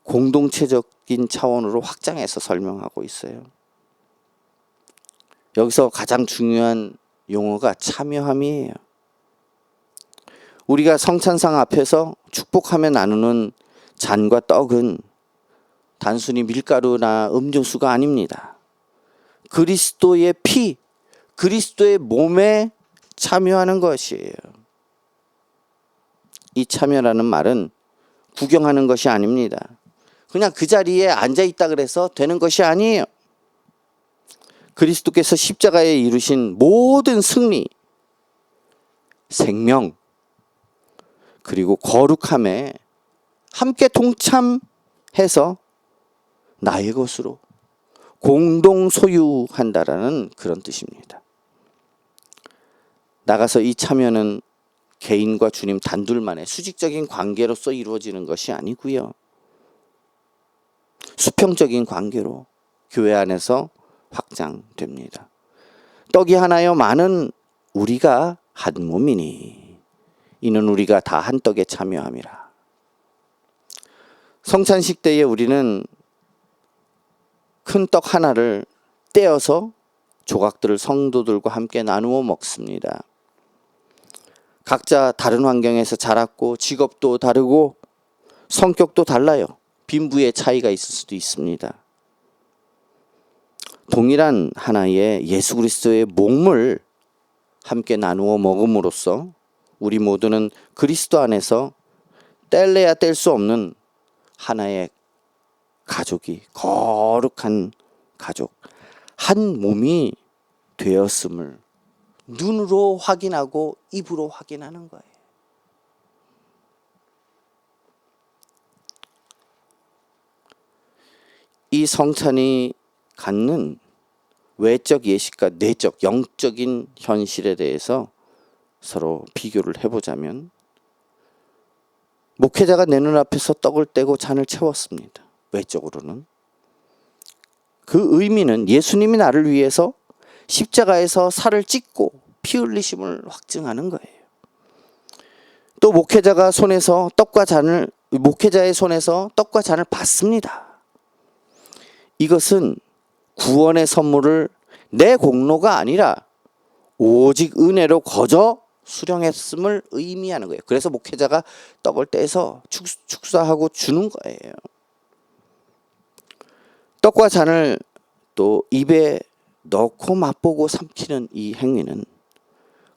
공동체적인 차원으로 확장해서 설명하고 있어요. 여기서 가장 중요한 용어가 참여함이에요. 우리가 성찬상 앞에서 축복하며 나누는 잔과 떡은 단순히 밀가루나 음료수가 아닙니다. 그리스도의 피, 그리스도의 몸에 참여하는 것이에요. 이 참여라는 말은 구경하는 것이 아닙니다. 그냥 그 자리에 앉아있다 그래서 되는 것이 아니에요. 그리스도께서 십자가에 이루신 모든 승리, 생명, 그리고 거룩함에 함께 동참해서 나의 것으로 공동 소유한다라는 그런 뜻입니다. 나가서 이 참여는 개인과 주님 단둘만의 수직적인 관계로서 이루어지는 것이 아니고요. 수평적인 관계로 교회 안에서 확장됩니다. 떡이 하나여 많은 우리가 한 몸이니 이는 우리가 다 한 떡에 참여함이라. 성찬식 때에 우리는 큰 떡 하나를 떼어서 조각들을 성도들과 함께 나누어 먹습니다. 각자 다른 환경에서 자랐고 직업도 다르고 성격도 달라요. 빈부의 차이가 있을 수도 있습니다. 동일한 하나의 예수 그리스도의 몸을 함께 나누어 먹음으로써 우리 모두는 그리스도 안에서 뗄래야 뗄 수 없는 하나의 가족이, 거룩한 가족, 한 몸이 되었음을 눈으로 확인하고 입으로 확인하는 거예요. 이 성찬이 갖는 외적 예식과 내적 영적인 현실에 대해서 서로 비교를 해보자면, 목회자가 내 눈앞에서 떡을 떼고 잔을 채웠습니다. 외적으로는 그 의미는 예수님이 나를 위해서 십자가에서 살을 찢고 피 흘리심을 확증하는 거예요. 또 목회자의 손에서 떡과 잔을 받습니다. 이것은 구원의 선물을 내 공로가 아니라 오직 은혜로 거저 수령했음을 의미하는 거예요. 그래서 목회자가 떡을 떼서 축사하고 주는 거예요. 떡과 잔을 또 입에 넣고 맛보고 삼키는 이 행위는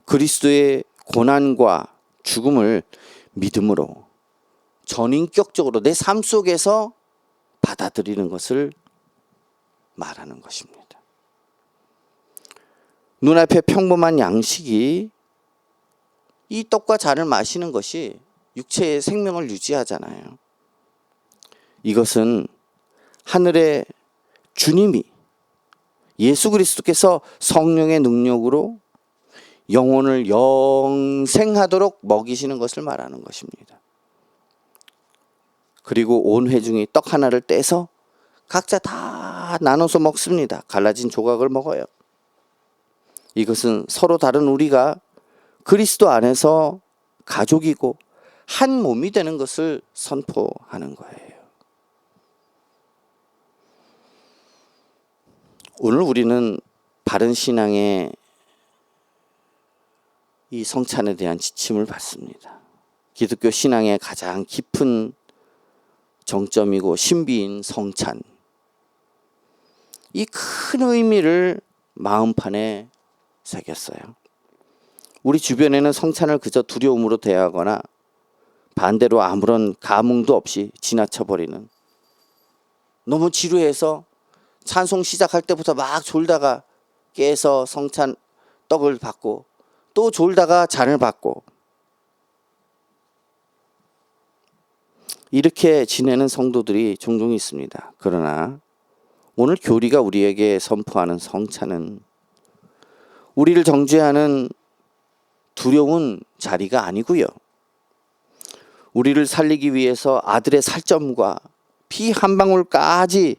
그리스도의 고난과 죽음을 믿음으로 전인격적으로 내 삶 속에서 받아들이는 것을 말하는 것입니다. 눈앞에 평범한 양식이 이 떡과 잔을 마시는 것이 육체의 생명을 유지하잖아요. 이것은 하늘의 주님이 예수 그리스도께서 성령의 능력으로 영혼을 영생하도록 먹이시는 것을 말하는 것입니다. 그리고 온 회중이 떡 하나를 떼서 각자 다 나눠서 먹습니다. 갈라진 조각을 먹어요. 이것은 서로 다른 우리가 그리스도 안에서 가족이고 한 몸이 되는 것을 선포하는 거예요. 오늘 우리는 바른 신앙의 이 성찬에 대한 지침을 받습니다. 기독교 신앙의 가장 깊은 정점이고 신비인 성찬. 이 큰 의미를 마음판에 새겼어요. 우리 주변에는 성찬을 그저 두려움으로 대하거나 반대로 아무런 감흥도 없이 지나쳐버리는, 너무 지루해서 찬송 시작할 때부터 막 졸다가 깨서 성찬 떡을 받고 또 졸다가 잔을 받고 이렇게 지내는 성도들이 종종 있습니다. 그러나 오늘 교리가 우리에게 선포하는 성찬은 우리를 정죄하는 두려운 자리가 아니고요. 우리를 살리기 위해서 아들의 살점과 피 한 방울까지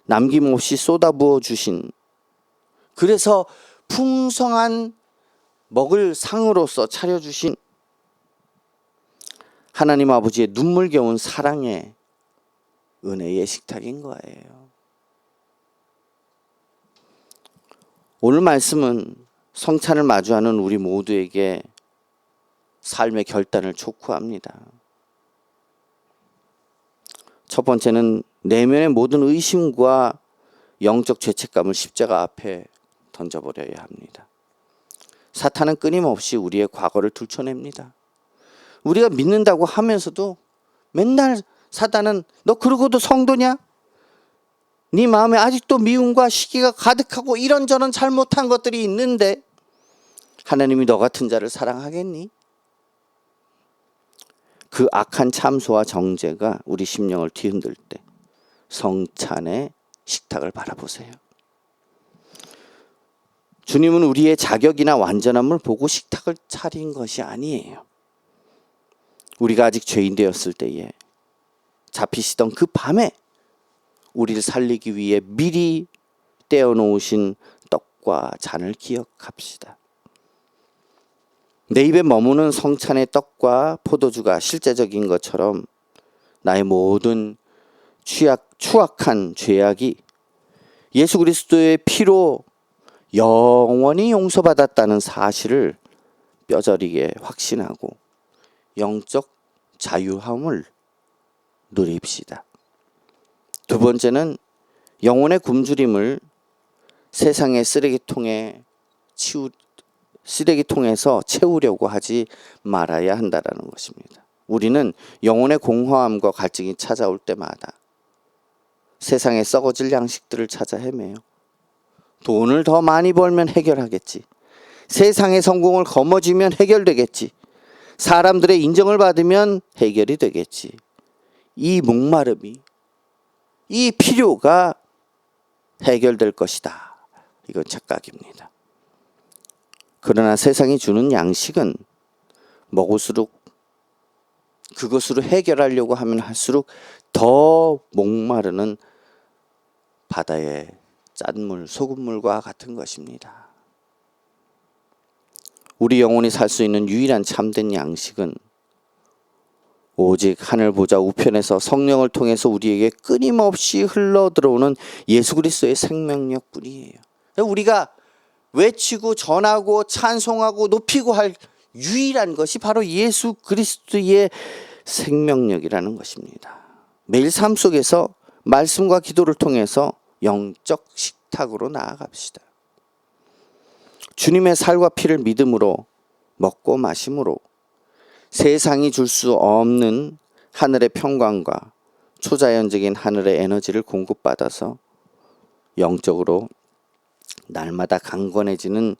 남김없이 쏟아부어 주신, 그래서 풍성한 먹을 상으로서 차려주신 하나님 아버지의 눈물겨운 사랑의 은혜의 식탁인 거예요. 오늘 말씀은 성찬을 마주하는 우리 모두에게 삶의 결단을 촉구합니다. 첫 번째는 내면의 모든 의심과 영적 죄책감을 십자가 앞에 던져버려야 합니다. 사탄은 끊임없이 우리의 과거를 들춰냅니다. 우리가 믿는다고 하면서도 맨날 사탄은 너 그러고도 성도냐? 네 마음에 아직도 미움과 시기가 가득하고 이런저런 잘못한 것들이 있는데 하나님이 너 같은 자를 사랑하겠니? 그 악한 참소와 정죄가 우리 심령을 뒤흔들 때 성찬의 식탁을 바라보세요. 주님은 우리의 자격이나 완전함을 보고 식탁을 차린 것이 아니에요. 우리가 아직 죄인 되었을 때에 잡히시던 그 밤에 우리를 살리기 위해 미리 떼어놓으신 떡과 잔을 기억합시다. 내 입에 머무는 성찬의 떡과 포도주가 실제적인 것처럼 나의 모든 추악한 죄악이 예수 그리스도의 피로 영원히 용서받았다는 사실을 뼈저리게 확신하고 영적 자유함을 누립시다. 두 번째는 영혼의 굶주림을 세상의 쓰레기통에서 채우려고 하지 말아야 한다는 것입니다. 우리는 영혼의 공허함과 갈증이 찾아올 때마다 세상에 썩어질 양식들을 찾아 헤매요. 돈을 더 많이 벌면 해결하겠지. 세상의 성공을 거머쥐면 해결되겠지. 사람들의 인정을 받으면 해결이 되겠지. 이 목마름이, 이 필요가 해결될 것이다. 이건 착각입니다. 그러나 세상이 주는 양식은 먹을수록 그것으로 해결하려고 하면 할수록 더 목마르는 바다의 짠물, 소금물과 같은 것입니다. 우리 영혼이 살 수 있는 유일한 참된 양식은 오직 하늘 보좌 우편에서 성령을 통해서 우리에게 끊임없이 흘러들어오는 예수 그리스도의 생명력 뿐이에요. 우리가 외치고 전하고 찬송하고 높이고 할 유일한 것이 바로 예수 그리스도의 생명력이라는 것입니다. 매일 삶 속에서 말씀과 기도를 통해서 영적 식탁으로 나아갑시다. 주님의 살과 피를 믿음으로 먹고 마심으로 세상이 줄 수 없는 하늘의 평강과 초자연적인 하늘의 에너지를 공급받아서 영적으로 날마다 강건해지는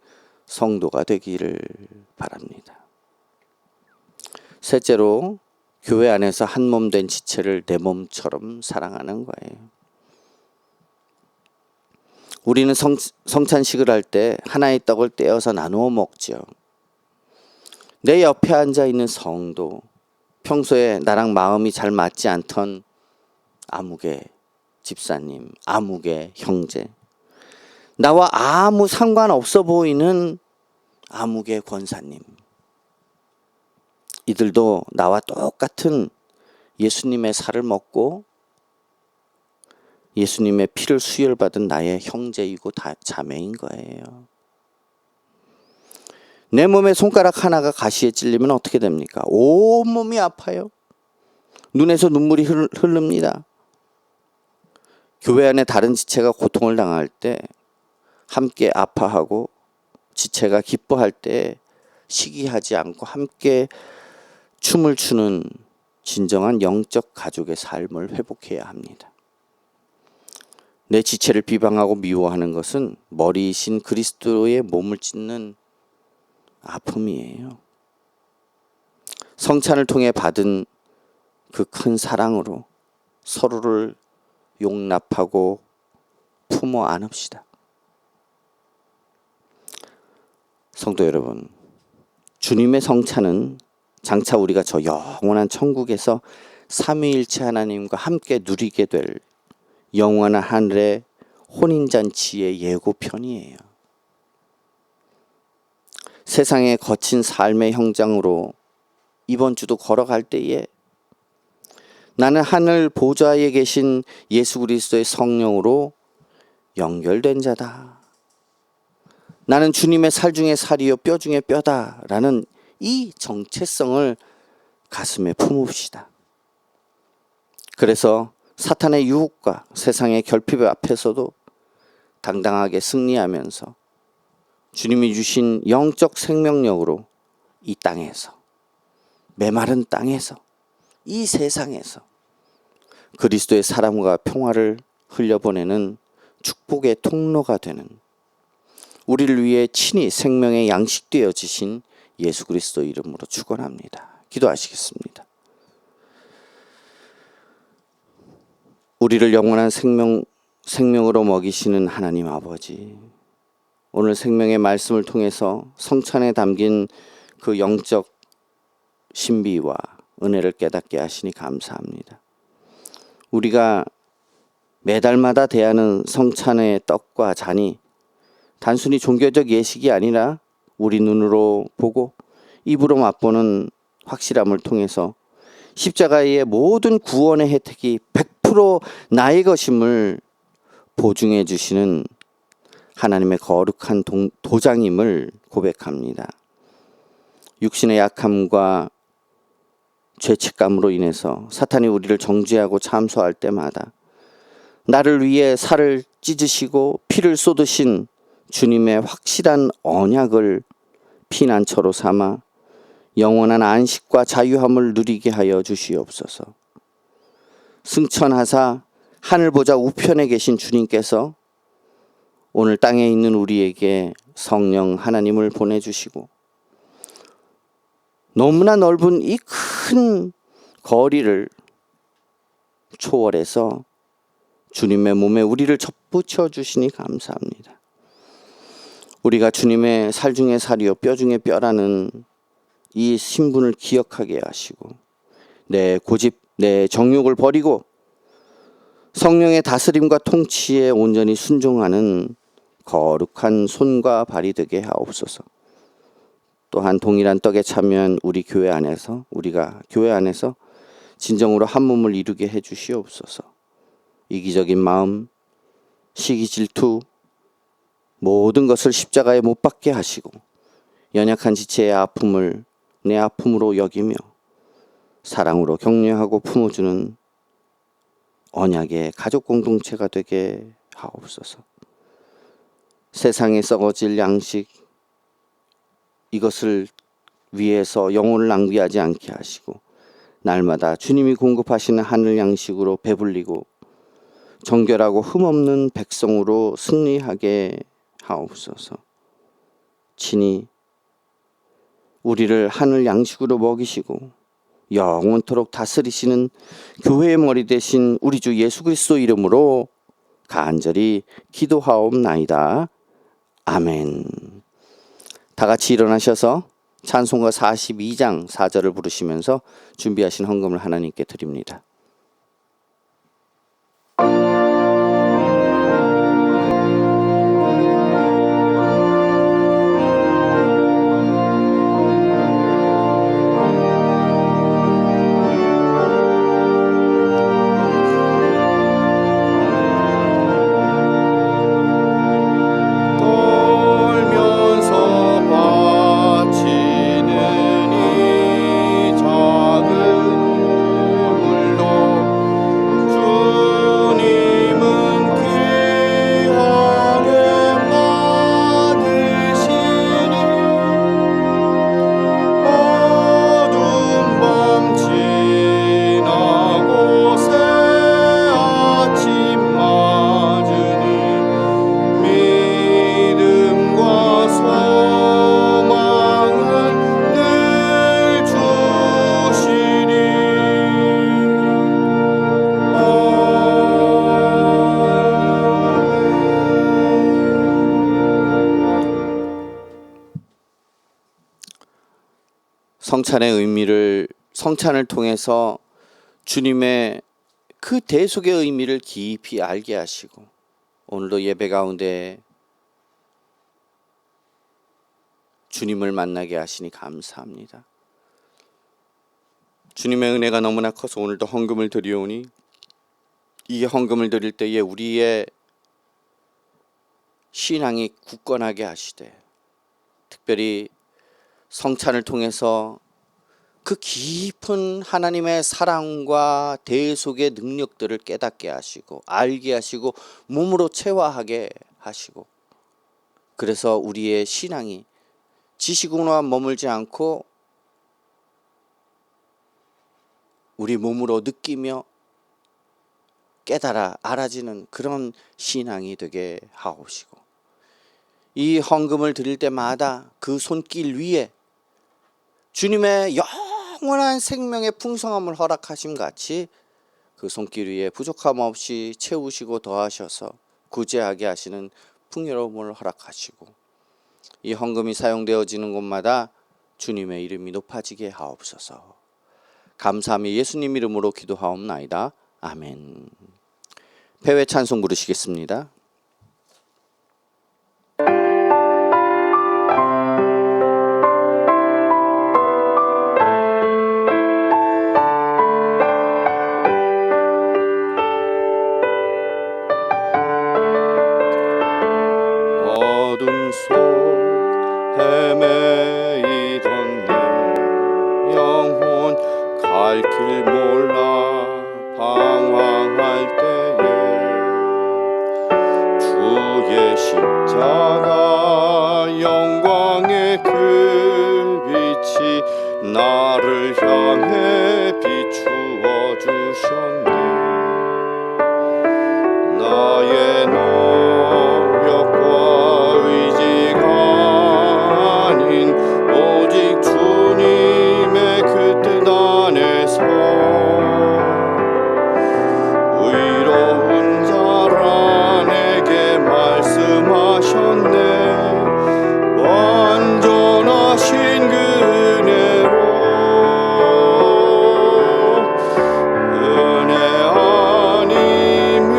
성도가 되기를 바랍니다. 셋째로 교회 안에서 한 몸 된 지체를 내 몸처럼 사랑하는 거예요. 우리는 성찬식을 할 때 하나의 떡을 떼어서 나누어 먹죠. 내 옆에 앉아 있는 성도, 평소에 나랑 마음이 잘 맞지 않던 아무개 집사님, 아무개 형제, 나와 아무 상관없어 보이는 아무개 권사님, 이들도 나와 똑같은 예수님의 살을 먹고 예수님의 피를 수혈받은 나의 형제이고 자매인 거예요. 내 몸에 손가락 하나가 가시에 찔리면 어떻게 됩니까? 온몸이 아파요. 눈에서 눈물이 흐릅니다. 교회 안에 다른 지체가 고통을 당할 때 함께 아파하고 지체가 기뻐할 때 시기하지 않고 함께 춤을 추는 진정한 영적 가족의 삶을 회복해야 합니다. 내 지체를 비방하고 미워하는 것은 머리이신 그리스도의 몸을 찢는 아픔이에요. 성찬을 통해 받은 그 큰 사랑으로 서로를 용납하고 품어 안읍시다. 성도 여러분, 주님의 성찬은 장차 우리가 저 영원한 천국에서 삼위일체 하나님과 함께 누리게 될 영원한 하늘의 혼인잔치의 예고편이에요. 세상의 거친 삶의 현장으로 이번 주도 걸어갈 때에 나는 하늘 보좌에 계신 예수 그리스도의 성령으로 연결된 자다. 나는 주님의 살 중에 살이요 뼈 중에 뼈다라는 이 정체성을 가슴에 품읍시다. 그래서 사탄의 유혹과 세상의 결핍 앞에서도 당당하게 승리하면서 주님이 주신 영적 생명력으로 이 땅에서, 메마른 땅에서, 이 세상에서 그리스도의 사랑과 평화를 흘려보내는 축복의 통로가 되는, 우리를 위해 친히 생명의 양식 되어지신 예수 그리스도 이름으로 축원합니다. 기도하시겠습니다. 우리를 영원한 생명으로 먹이시는 하나님 아버지, 오늘 생명의 말씀을 통해서 성찬에 담긴 그 영적 신비와 은혜를 깨닫게 하시니 감사합니다. 우리가 매달마다 대하는 성찬의 떡과 잔이 단순히 종교적 예식이 아니라 우리 눈으로 보고 입으로 맛보는 확실함을 통해서 십자가의 모든 구원의 혜택이 100% 나의 것임을 보증해 주시는 하나님의 거룩한 도장임을 고백합니다. 육신의 약함과 죄책감으로 인해서 사탄이 우리를 정죄하고 참소할 때마다 나를 위해 살을 찢으시고 피를 쏟으신 주님의 확실한 언약을 피난처로 삼아 영원한 안식과 자유함을 누리게 하여 주시옵소서. 승천하사 하늘 보좌 우편에 계신 주님께서 오늘 땅에 있는 우리에게 성령 하나님을 보내주시고 너무나 넓은 이 큰 거리를 초월해서 주님의 몸에 우리를 접붙여 주시니 감사합니다. 우리가 주님의 살 중에 살이요 뼈 중에 뼈라는 이 신분을 기억하게 하시고 내 고집, 내 정욕을 버리고 성령의 다스림과 통치에 온전히 순종하는 거룩한 손과 발이 되게 하옵소서. 또한 동일한 떡에 참여한 우리가 교회 안에서 진정으로 한 몸을 이루게 해 주시옵소서. 이기적인 마음, 시기 질투, 모든 것을 십자가에 못 박게 하시고 연약한 지체의 아픔을 내 아픔으로 여기며 사랑으로 격려하고 품어주는 언약의 가족 공동체가 되게 하옵소서. 세상에 썩어질 양식, 이것을 위해서 영혼을 낭비하지 않게 하시고 날마다 주님이 공급하시는 하늘 양식으로 배불리고 정결하고 흠없는 백성으로 승리하게 하옵소서. 친히 우리를 하늘 양식으로 먹이시고 영원토록 다스리시는 교회의 머리 되신 우리 주 예수 그리스도 이름으로 간절히 기도하옵나이다. 아멘. 다 같이 일어나셔서 찬송가 42장 4절을 부르시면서 준비하신 헌금을 하나님께 드립니다. 떨면서 바치는 이 작은 물로 주님은 귀하게 받으시니 어두운 밤 지나고 새 아침 맞으니 믿음과 소망을 늘 주시리. 성찬을 통해서 주님의 그 대속의 의미를 깊이 알게 하시고 오늘도 예배 가운데 주님을 만나게 하시니 감사합니다. 주님의 은혜가 너무나 커서 오늘도 헌금을 드리오니 이 헌금을 드릴 때에 우리의 신앙이 굳건하게 하시되 특별히 성찬을 통해서 그 깊은 하나님의 사랑과 대속의 능력들을 깨닫게 하시고 알게 하시고 몸으로 체화하게 하시고 그래서 우리의 신앙이 지식으로만 머물지 않고 우리 몸으로 느끼며 깨달아 알아지는 그런 신앙이 되게 하옵시고 이 헌금을 드릴 때마다 그 손길 위에 주님의 영원한 생명의 풍성함을 허락하심 같이 그 손길 위에 부족함 없이 채우시고 더하셔서 구제하게 하시는 풍요로움을 허락하시고 이 헌금이 사용되어지는 곳마다 주님의 이름이 높아지게 하옵소서. 감사하며 예수님 이름으로 기도하옵나이다. 아멘. 패회 찬송 부르시겠습니다. 어둠 속 헤매이던 내 영혼 갈 길 몰라 방황할 때에 주의 십자가 영광의 그 빛이 나를 향해 비추어 주셨네. 나의 노력과 의지가 아닌 오직 주님의 그 뜻 안에서 의로운 자라 내게 말씀하셨네. 완전하신 그 은혜로 은혜 아니면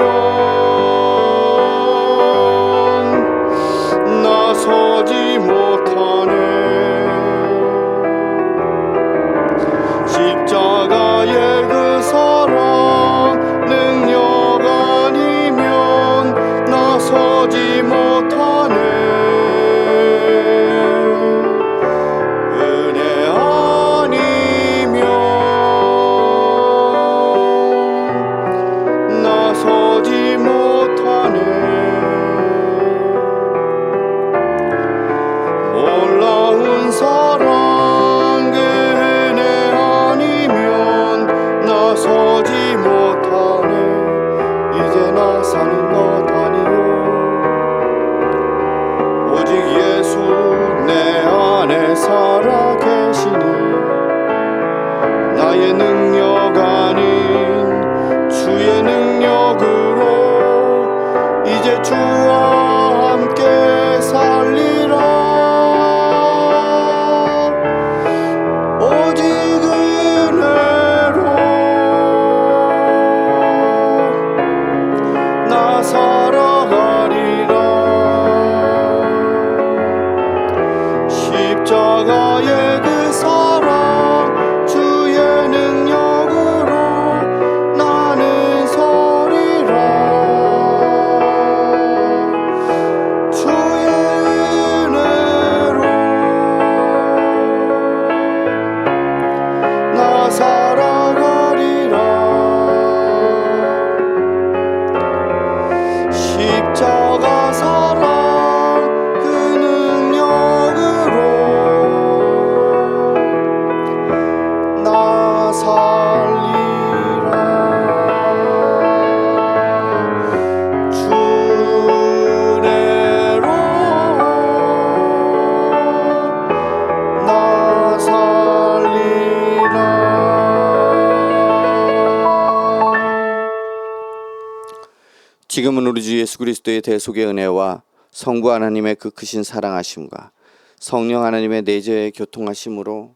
지금은 우리 주 예수 그리스도의 대속의 은혜와 성부 하나님의 그 크신 사랑하심과 성령 하나님의 내재의 교통하심으로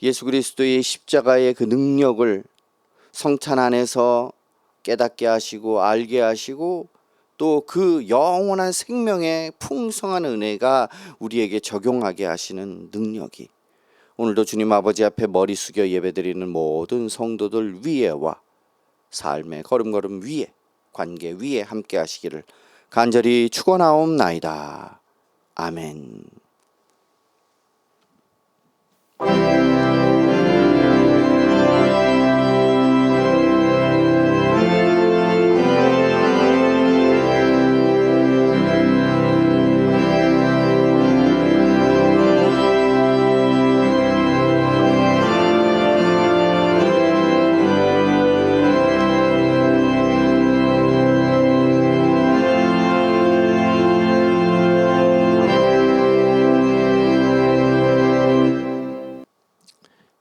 예수 그리스도의 십자가의 그 능력을 성찬 안에서 깨닫게 하시고 알게 하시고 또 그 영원한 생명의 풍성한 은혜가 우리에게 적용하게 하시는 능력이 오늘도 주님 아버지 앞에 머리 숙여 예배드리는 모든 성도들 위에와 삶의 걸음걸음 위에 관계 위에 함께 하시기를 간절히 축원하옵나이다. 아멘.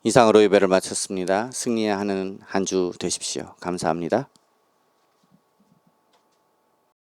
이상으로 예배를 마쳤습니다. 승리하는 한 주 되십시오. 감사합니다.